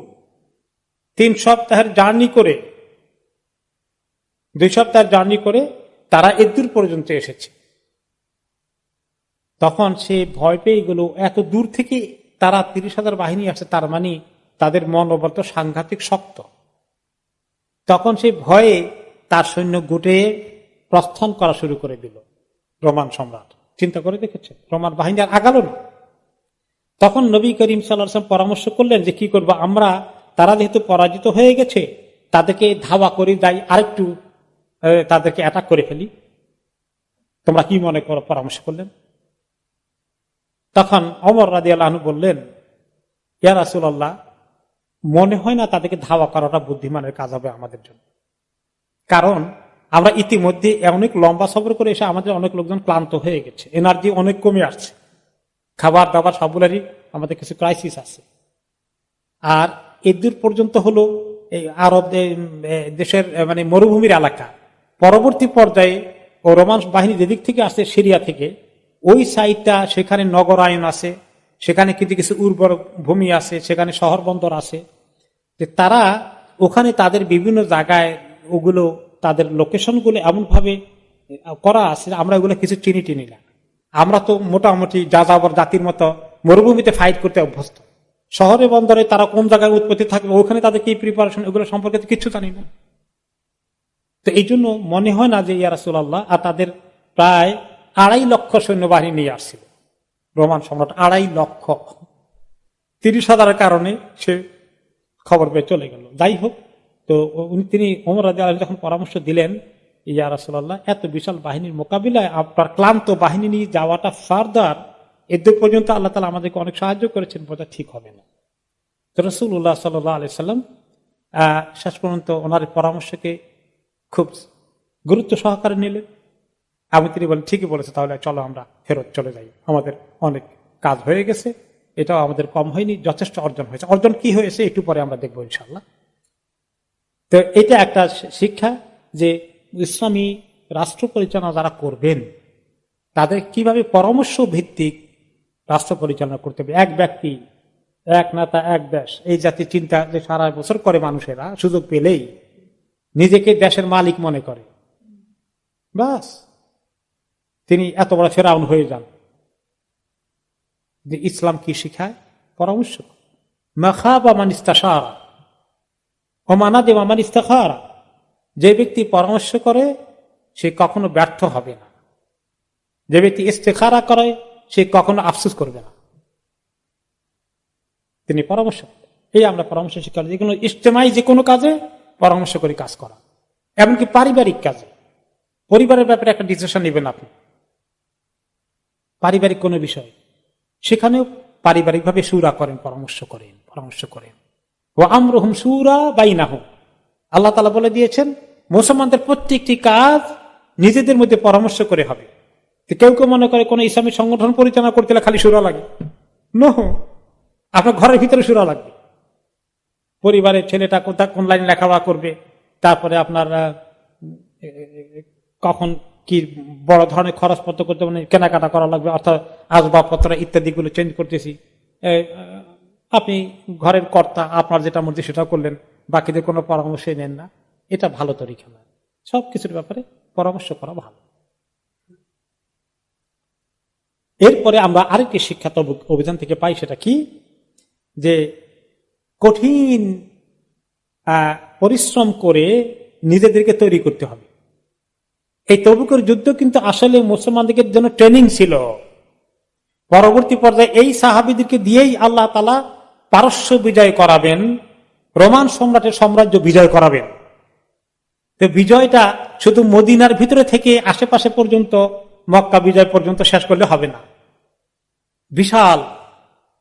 3 সপ্তাহের জার্নি করে, 2 সপ্তাহের জার্নি করে তারা এদূর পর্যন্ত এসেছে। তখন সে ভয় পেয়ে গেল, এত দূর থেকে তারা 30,000 বাহিনী আসছে, তার মানে তাদের মনোবল তো সাংঘাতিক শক্ত। তখন সে ভয়ে তার সৈন্য গুটিয়ে প্রস্থান করা শুরু করে দিল রোমান সম্রাট। চিন্তা করে দেখেছে, রোমান বাহিনী আর আগালো না। তখন নবী করিম সাল্লাল্লাহু আলাইহি ওয়াসাল্লাম পরামর্শ করলেন যে কি করবো আমরা, তারা যেহেতু পরাজিত হয়ে গেছে, তাদেরকে ধাওয়া করে যাই, আরেকটু তাদেরকে অ্যাটাক করে ফেলি, তোমরা কি মনে করো? পরামর্শ করলেন। তখন ওমর রাদিয়াল্লাহু আনহু বললেন, ইয়া রাসূলুল্লাহ, মনে হয় না তাদেরকে ধাওয়া করাটা বুদ্ধিমানের কাজ হবে আমাদের জন্য, কারণ আমরা ইতিমধ্যে অনেক লম্বা সফর করে এসে আমাদের অনেক লোকজন ক্লান্ত হয়ে গেছে, এনার্জি অনেক কমে আসছে, খাবার দাবার সবগুলোরই আমাদের কিছু ক্রাইসিস আছে। আর এদূর পর্যন্ত হলো এই আরব দেশের মানে মরুভূমির এলাকা, পরবর্তী পর্যায়ে ও রোমান বাহিনী যেদিক থেকে আসছে সিরিয়া থেকে, ওই সাইডটা সেখানে নগরায়ন আছে, সেখানে কিছু কিছু উর্বর ভূমি আছে, সেখানে শহর বন্দর আছে, যে তারা ওখানে তাদের বিভিন্ন জায়গায় ওগুলো তাদের লোকেশনগুলো এমন ভাবে করা আছে আমরা ওগুলো কিছু চিনি না। আমরা তো মোটামুটি যাযাবর জাতির মতো মরুভূমিতে ফাইট করতে অভ্যস্ত, শহরে বন্দরে তারা কোন জায়গায় উৎপত্তি থাকবে, ওখানে তাদের কি প্রিপারেশন, এগুলো সম্পর্কে কিছু জানি না। তো এই জন্য মনে হয় না যে ইয়া রাসূলুল্লাহ, আর তাদের প্রায় 2.5 লক্ষ সৈন্যবাহিনী নিয়ে আসছিল রোমান সম্রাট, 2.5 লক্ষ, 30,000 কারণে সে খবর পেয়ে চলে গেল। যাই হোক, তো তিনি ওমর রাদিয়াল্লাহু আনহু যখন পরামর্শ দিলেন, ইয়া রাসূলুল্লাহ, এত বিশাল বাহিনীর মোকাবিলায় আপনার ক্লান্ত বাহিনী নিয়ে যাওয়াটা ফার্দার এদের পর্যন্ত আল্লাহ তাআলা আমাদেরকে অনেক সাহায্য করেছেন, বোঝা ঠিক হবে না। তো রাসূলুল্লাহ সাল্লাল্লাহু আলাইহি সাল্লাম শেষ পর্যন্ত ওনার পরামর্শকে খুব গুরুত্ব সহকারে নিলেন এবং তিনি বলেন, ঠিকই বলেছে, তাহলে চলো আমরা ফেরত চলে যাই, আমাদের অনেক কাজ হয়ে গেছে, এটাও আমাদের কম হয়নি, যথেষ্ট অর্জন হয়েছে। অর্জন কি হয়েছে একটু পরে আমরা দেখবো ইনশাআল্লাহ। তো এটা একটা শিক্ষা যে ইসলামী রাষ্ট্র পরিচালনা যারা করবেন তাদের কিভাবে পরামর্শ ভিত্তিক রাষ্ট্র পরিচালনা করতে হবে। এক ব্যক্তি, এক নেতা, এক দেশ, এই জাতীয় চিন্তা যে সারা বছর করে মানুষেরা, সুযোগ পেলেই নিজেকে দেশের মালিক মনে করে, বাস তিনি এত বড় ফেরাউন হয়ে যান। যে ইসলাম কি শিখায়? পরামর্শ। মাখাবা মান ইস্তাশারা ও মানাদিমা মান ইস্তাখারা, যে ব্যক্তি পরামর্শ করে সে কখনো ব্যর্থ হবে না, যে ব্যক্তি ইস্তেখারা করে সে কখনো আফসোস করবে না। তিনি পরামর্শ, এই আমরা পরামর্শ শিক্ষা, যে কোনো ইজতেমাই যে কোনো কাজে পরামর্শ করে কাজ করা, এমনকি পারিবারিক কাজে, পরিবারের ব্যাপারে একটা ডিসিশন নেবেন আপনি, পারিবারিক কোনো বিষয়, সেখানেও পারিবারিকভাবে শুরা করেন, পরামর্শ করেন। ও আমরুহুম শুরা বাইনাহুম, আল্লাহ তাআলা বলে দিয়েছেন মুসলমানদের প্রত্যেকটি কাজ নিজেদের মধ্যে পরামর্শ করে হবে। কেউ কেউ মনে করে কোন ইসলামী সংগঠন পরিচালনা করতে খালি শুরা লাগে, নো, আপনার ঘরের ভিতরে শুরা লাগবে। পরিবারের ছেলেটা কোন লাইনে লেখাপড়া করবে, তারপরে আপনার কখন কি বড় ধরনের খরচপত্র করতে, মানে কেনাকাটা করা লাগবে, অর্থাৎ আসবাবপত্র ইত্যাদি গুলো চেঞ্জ করতেছি, আপনি ঘরের কর্তা, আপনার যেটা মধ্যে সেটা করলেন, বাকিদের কোনো পরামর্শই নেন না, এটা ভালো তরিকা না। সবকিছুর ব্যাপারে পরামর্শ করা ভালো। এরপরে আমরা আরেকটি শিক্ষা তবুক অভিযান থেকে পাই, সেটা কি, যে কঠিন পরিশ্রম করে নিজেদেরকে তৈরি করতে হবে। এই তবুকের যুদ্ধ কিন্তু আসলে মুসলমানদের জন্য ট্রেনিং ছিল। পরবর্তী পর্যায়ে এই সাহাবীদেরকে দিয়েই আল্লাহ তাআলা পারস্য বিজয় করাবেন, রোমান সম্রাটের সাম্রাজ্য বিজয় করাবেন। তো বিজয়টা শুধু মদিনার ভিতরে থেকে আশেপাশে পর্যন্ত, মক্কা বিজয় পর্যন্ত শেষ করলে হবে না, বিশাল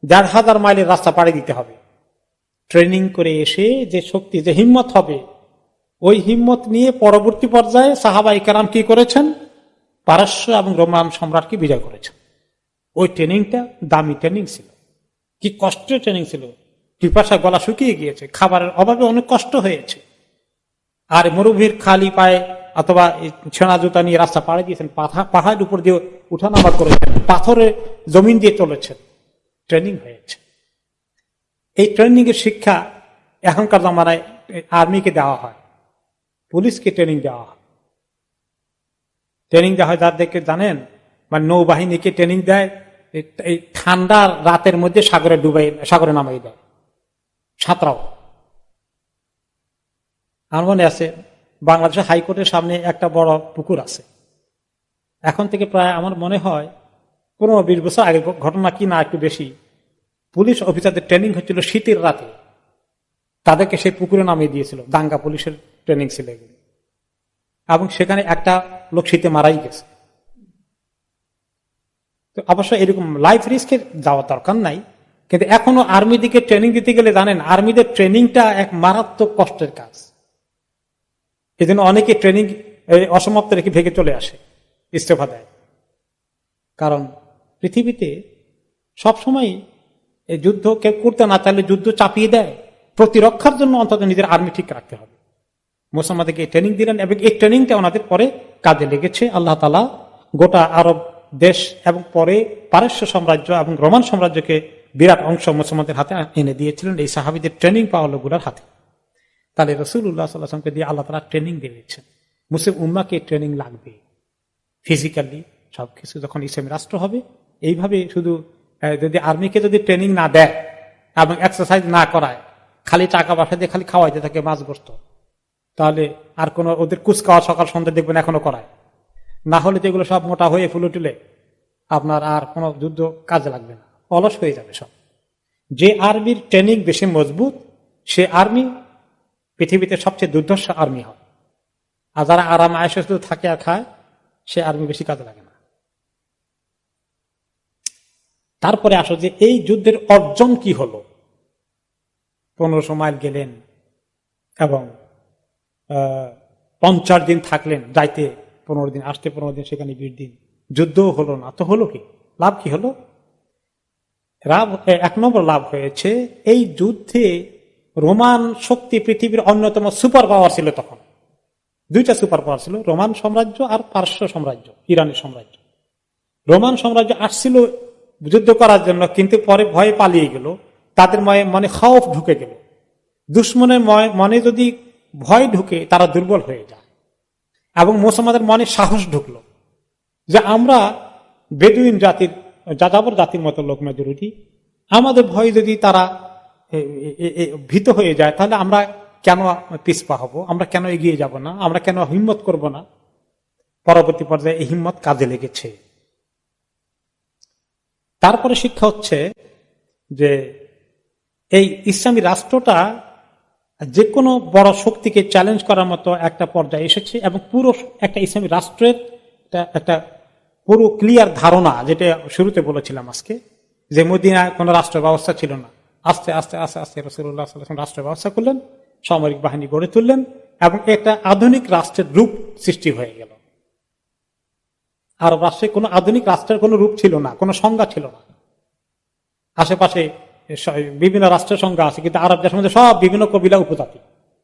১,৫০০ মাইলের রাস্তা পাড়ি দিতে হবে। ট্রেনিং করে এসে যে শক্তি, যে হিম্মত হবে, ওই হিম্মত নিয়ে পরবর্তী পর্যায়ে সাহাবায়ে কেরাম কি করেছেন, পারস্য এবং রোমান সম্রাটকে বিজয় করেছেন। ওই ট্রেনিংটা দামি ট্রেনিং ছিল, কি কষ্টের ট্রেনিং ছিল। পিপাসা গলা শুকিয়ে গিয়েছে, খাবারের অভাবে অনেক কষ্ট হয়েছে, আর মরুভূমির খালি পায়ে অথবা ছেঁড়া জুতা নিয়ে রাস্তা পাড়ি দিয়েছেন, পাহাড়ের উপর দিয়ে উঠানামা করেছেন, পাথরের জমিন দিয়ে চলেছেন, ট্রেনিং হয়েছে। এই ট্রেনিং এর শিক্ষা এখনকার জামানায় আর্মিকে দেওয়া হয়, পুলিশকে ট্রেনিং দেওয়া হয়। ট্রেনিং দেওয়া হয় যাদেরকে জানেন, মানে নৌবাহিনীকে ট্রেনিং দেয় এই ঠান্ডার রাতের মধ্যে সাগরে নামাই দেয়, সাঁতরাও। আমার মনে আছে বাংলাদেশের হাইকোর্টের সামনে একটা বড় পুকুর আছে, এখন থেকে প্রায় আমার মনে হয় ১৫-২০ বছর আগে ঘটনা, কি না একটু বেশি। পুলিশ অফিসারদের ট্রেনিং হচ্ছিল শীতের রাতে, তাদেরকে সেই পুকুরে নামিয়ে দিয়েছিল, দাঙ্গা পুলিশের ট্রেনিং ছিল এগুলো, এবং সেখানে একটা লোক শীতে মারাই গেছে। তো অবশ্য এরকম লাইফ রিস্কে যাওয়ার দরকার নাই, কিন্তু এখনো আর্মি দিকে ট্রেনিং দিতে গেলে জানেন, আর্মিদের ট্রেনিংটা এক মারাত্মক কষ্টের কাজ। এই জন্য অনেকে ট্রেনিং অসমাপ্ত রেখে ভেগে চলে আসে, ইস্তফা দেয়। কারণ পৃথিবীতে সবসময় এই যুদ্ধ কেউ করতে না চাইলে যুদ্ধ চাপিয়ে দেয়, প্রতিরক্ষার জন্য অন্তত নিজের আর্মি ঠিক রাখতে হবে। মুসলমানদেরকে ট্রেনিং দিলেন এবং এই ট্রেনিংটা ওনাদের পরে কাজে লেগেছে। আল্লাহ তাআলা গোটা আরব দেশ এবং পরে পারস্য সাম্রাজ্য এবং রোমান সাম্রাজ্যকে বিরাট অংশ মুসলমানদের হাতে এনে দিয়েছিলেন এই সাহাবীদের ট্রেনিং পাওয়া লোকগুলোর হাতে। তাহলে রাসূলুল্লাহ সাল্লাল্লাহু আলাইহি ওয়াসাল্লামকে দিয়ে আল্লাহ তাআলা ট্রেনিং দিয়েছেন। মুসলিম উম্মাহকে ট্রেনিং লাগবে, ফিজিক্যালি সবকিছু। যখন ইসলামী রাষ্ট্র হবে, এইভাবে শুধু যদি আর্মিকে যদি ট্রেনিং না দেয় এবং এক্সারসাইজ না করায়, খালি টাকা পয়সা দিয়ে খালি খাওয়াইতে থাকে মাছ গোস্ত, তাহলে আর কোন ওদের কুচকাওয়া সকাল সন্ধ্যা দেখবেন এখনো করায় না। হলে তো এগুলো সব মোটা হয়ে ফুলে টুলে আপনার আর কোন যুদ্ধ কাজে লাগবে না, অলস হয়ে যাবে সব। যে আর্মির ট্রেনিং বেশি মজবুত, সে আর্মি পৃথিবীতে সবচেয়ে দুর্ধর্ষ আর্মি হয়। আর যারা আরাম আয়েশে শুধু থাকে আর খায়, সে আর্মি বেশি কাজে লাগে না। তারপরে আসো যে এই যুদ্ধের অর্জন কি হলো। 1500 মাইল গেলেন এবং 50 দিন থাকলেন, যাইতে 15 দিন, আসতে 15 দিন, সেখানে 20 দিন, যুদ্ধও হলো না। তো হলো কি, লাভ কি হলো? এক নম্বর লাভ হয়েছে, এই যুদ্ধে রোমান শক্তি পৃথিবীর অন্যতম সুপার পাওয়ার ছিল। তখন দুইটা সুপার পাওয়ার ছিল, রোমান সাম্রাজ্য আর পারস্য সাম্রাজ্য, ইরানের সাম্রাজ্য। রোমান সাম্রাজ্য আসছিল যুদ্ধ করার জন্য, কিন্তু পরে ভয়ে পালিয়ে গেল। তাদের মনে খৌফ ঢুকে গেল। দুশ্মনের মনে যদি ভয় ঢুকে, তারা দুর্বল হয়ে যায়। এবং মুসলমানদের মনে সাহস ঢুকলো যে আমরা বেদুইন জাতির, যাযাবর জাতির মতো লোক, মেজরিটি, আমাদের ভয় যদি তারা ভীত হয়ে যায়, তাহলে আমরা কেন পিছপা হব, আমরা কেন এগিয়ে যাব না, আমরা কেন হিম্মত করব না। পরবর্তী পর্যায়ে এই হিম্মত কাজে লেগেছে। তারপরে শিক্ষা হচ্ছে যে এই ইসলামী রাষ্ট্রটা যে কোনো বড় শক্তিকে চ্যালেঞ্জ করার মতো একটা পর্যায়ে এসেছে, এবং পুরো একটা ইসলামী রাষ্ট্রের একটা পুরো ক্লিয়ার ধারণা, যেটা শুরুতে বলেছিলাম আজকে, যে মদিনায় কোনো রাষ্ট্র ব্যবস্থা ছিল না। আস্তে আস্তে আস্তে আস্তে রাসূলুল্লাহ সাল্লাল্লাহু আলাইহি ওয়াসাল্লাম রাষ্ট্র ব্যবস্থা করলেন, সামরিক বাহিনী গড়ে তুললেন, এবং একটা আধুনিক রাষ্ট্রের রূপ সৃষ্টি হয়ে গেল। আরব রাষ্ট্রে কোনো আধুনিক রাষ্ট্রের কোনো রূপ ছিল না, কোনো সংজ্ঞা ছিল না। আশেপাশে বিভিন্ন রাষ্ট্রের সংজ্ঞা আছে, কিন্তু আরব দেশের মধ্যে সব বিভিন্ন কবিলা, উপজাতি,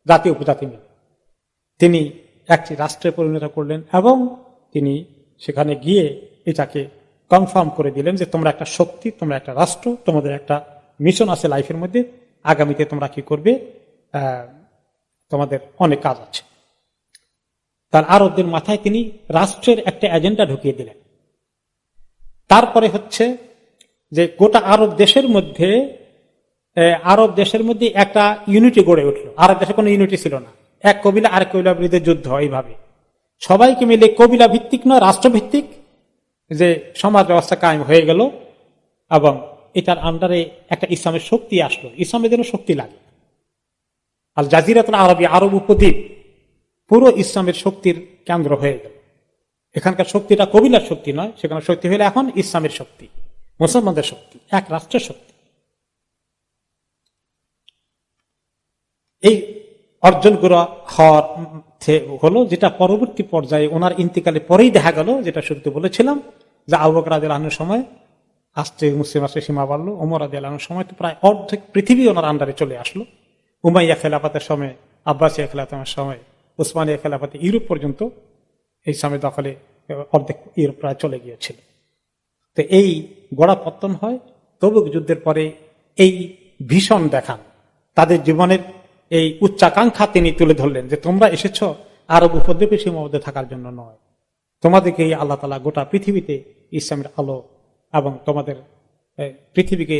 জাতি উপজাতি মিলে তিনি একটি রাষ্ট্রে পরিণত করলেন, এবং তিনি সেখানে গিয়ে এটাকে কনফার্ম করে দিলেন যে তোমরা একটা শক্তি, তোমরা একটা রাষ্ট্র, তোমাদের একটা মিশন আছে লাইফের মধ্যে, আগামীতে তোমরা কি করবে, তোমাদের অনেক কাজ আছে। তার আরবদের মাথায় তিনি রাষ্ট্রের একটা এজেন্ডা ঢুকিয়ে দিলেন। তারপরে হচ্ছে যে গোটা আরব দেশের মধ্যে একটা ইউনিটি গড়ে উঠলো। আরব দেশে কোনো ইউনিটি ছিল না, এক কবিলা আরেক কবিলার বিরুদ্ধে যুদ্ধ। এইভাবে সবাইকে মিলে কবিলা ভিত্তিক নয়, রাষ্ট্রভিত্তিক যে সমাজ ব্যবস্থা কায়েম হয়ে গেল, এবং এটার আন্ডারে একটা ইসলামের শক্তি আসলো। ইসলামের জন্য শক্তি লাগে। আল জাজিরাতুল আরবি, আরব উপদ্বীপ পুরো ইসলামের শক্তির কেন্দ্র হয়ে গেল। এখানকার শক্তিটা কবিলার শক্তি নয়, সেখানে শক্তি হলে এখন ইসলামের শক্তি, মুসলমানদের শক্তি, এক রাষ্ট্রের শক্তি। এই অর্জনগুলো হওয়ার হলো, যেটা পরবর্তী পর্যায়ে ওনার ইন্তিকালে পরেই দেখা গেল, যেটা শুরুতে বলেছিলাম যে আবু বকর রাদিয়াল্লাহু আনহুর সময় আস্তে মুসলিম রাষ্ট্রের সীমা বাড়লো। ওমর রাদিয়াল্লাহু আনহুর সময় তো প্রায় অর্ধেক পৃথিবী ওনার আন্ডারে চলে আসলো। উমাইয়া খেলাফতের সময়, আব্বাসিয়া খেলাফতের সময়, উসমানিয়া খেলাফতে ইউরোপ পর্যন্ত এই সময় দখলে অর্ধেক ইউরোপ প্রায় চলে গিয়েছিল। তো এই গোড়াপত্তন হয় তবুক যুদ্ধের পরে। এই ভীষণ দেখান তাদের জীবনের এই উচ্চাকাঙ্ক্ষা তিনি তুলে ধরলেন যে তোমরা এসেছ আরব উপদ্বীপে সীমাবদ্ধ থাকার জন্য নয়, তোমাদেরকে এই আল্লাহ তাআলা গোটা পৃথিবীতে ইসলামের আলো এবং তোমাদের পৃথিবীকে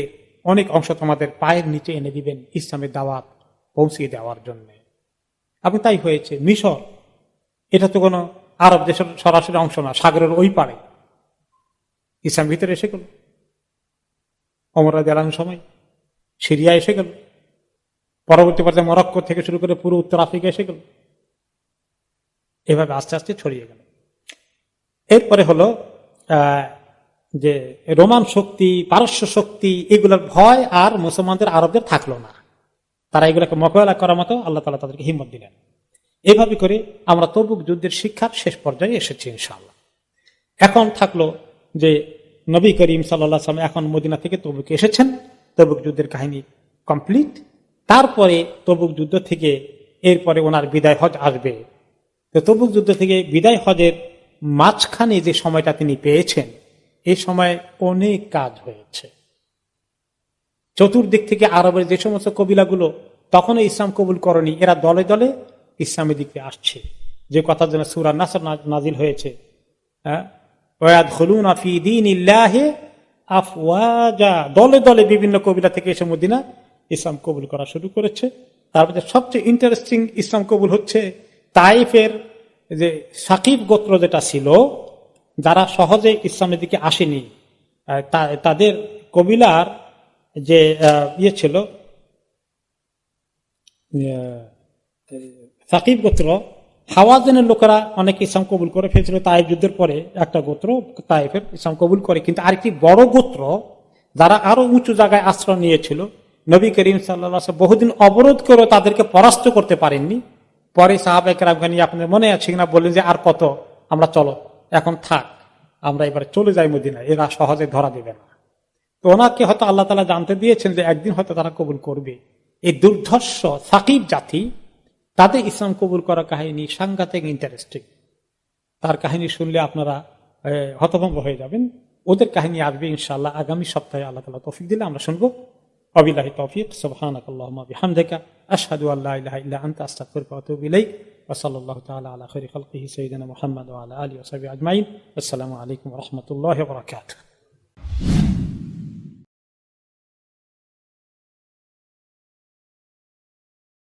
অনেক অংশ তোমাদের পায়ের নিচে এনে দিবেন ইসলামের দাওয়াত পৌঁছিয়ে দেওয়ার জন্য। এবং তাই হয়েছে। মিশর, এটা তো কোনো আরব দেশের সরাসরি অংশ না, সাগরের ওই পারে ইসলাম ভিতরে এসে গেল। ওমর রাদিয়াল্লাহু আনহুর সময় সিরিয়া এসে গেল, পরবর্তী পর্যায়ে মরক্কো থেকে শুরু করে পুরো উত্তর আফ্রিকা এসে গেল। এভাবে আস্তে আস্তে ছড়িয়ে গেল। এরপরে হলো যে রোমান শক্তি, পারস্য শক্তি, এগুলোর ভয় আর মুসলমানদের আরবদের থাকলো না। তারা এগুলোকে মোকাবেলা করার মতো আল্লাহ তাআলা তাদেরকে হিম্মত দিলেন। এভাবে করে আমরা তবুক যুদ্ধের শিক্ষার শেষ পর্যায়ে এসেছি ইনশাআল্লাহ। এখন থাকলো যে নবী করিম সাল্লাল্লাহু আলাইহি ওয়াসাল্লাম এখন মদিনা থেকে তবুকে এসেছেন, তবুক যুদ্ধের কাহিনী কমপ্লিট। তারপরে তবুক যুদ্ধ থেকে এরপরে ওনার বিদায় হজ আসবে। তো তবুক যুদ্ধ থেকে বিদায় হজের মাঝখানে যে সময়টা তিনি পেয়েছেন, এই সময় অনেক কাজ হয়েছে। চতুর্দিক থেকে আরবের যে সমস্ত কবিলাগুলো তখনও ইসলাম কবুল করেনি, এরা দলে দলে ইসলামের দিকে আসছে। যে কথার জন্য সূরা নাসর নাজিল হয়েছে, দলে দলে বিভিন্ন কবিলা থেকে এসে মদিনা ইসলাম কবুল করা শুরু করেছে। তারপরে সবচেয়ে ইন্টারেস্টিং ইসলাম কবুল হচ্ছে তাইফের যে সাকিব গোত্র যেটা ছিল, যারা সহজে ইসলামের দিকে আসেনি, তাদের কবিলার যে ছিল সাকিব গোত্র, হাওয়াজেনের লোকেরা অনেক ইসলাম কবুল করে ফেলেছিল তাইফ যুদ্ধের পরে। একটা গোত্র তাইফের ইসলাম কবুল করে, কিন্তু আরেকটি বড় গোত্র যারা আরো উঁচু জায়গায় আশ্রয় নিয়েছিল, নবী করিম সাল্লাল্লাহু আলাইহি ওয়াসাল্লাম বহুদিন অবরোধ করে তাদেরকে পরাস্ত করতে পারেননি। পরে সাহাবায়ে কেরাম আপনাদের মনে আছে কিনা বললেন যে আর কত, আমরা চলো এখন থাক, আমরা এবারে চলে যাই মদিনায়, এরা সহজে ধরা দেবে না। তো ওনাকে হয়তো আল্লাহ তাআলা জানতে দিয়েছেন যে একদিন হয়তো তারা কবুল করবে। এই দুর্ধর্ষ সাকিব জাতি, তাদের ইসলাম কবুল করা কাহিনী সাংঘাতিক ইন্টারেস্টিং। তার কাহিনী শুনলে আপনারা হতভম্ব হয়ে যাবেন। ওদের কাহিনী আসবে ইনশাআল্লাহ আগামী সপ্তাহে, আল্লাহ তাআলা তৌফিক দিলে আমরা শুনবো। ওয়াবিল্লাহি তৌফিক। সুবহানাকাল্লাহুম্মা ওয়া বিহামদিকা আশহাদু আল্লা ইলাহা ইল্লা আনতা আস্তাগফিরুকা ওয়া আতুবু ইলাইক। ওয়া সাল্লাল্লাহু তাআলা আলা খাইরি খালকিহি সাইয়্যিদিনা মুহাম্মদ ওয়া আলা আলিহি ওয়া সাহবিহি আজমাইন। আসসালামু আলাইকুম ওয়া রাহমাতুল্লাহি ওয়া বারাকাতুহু।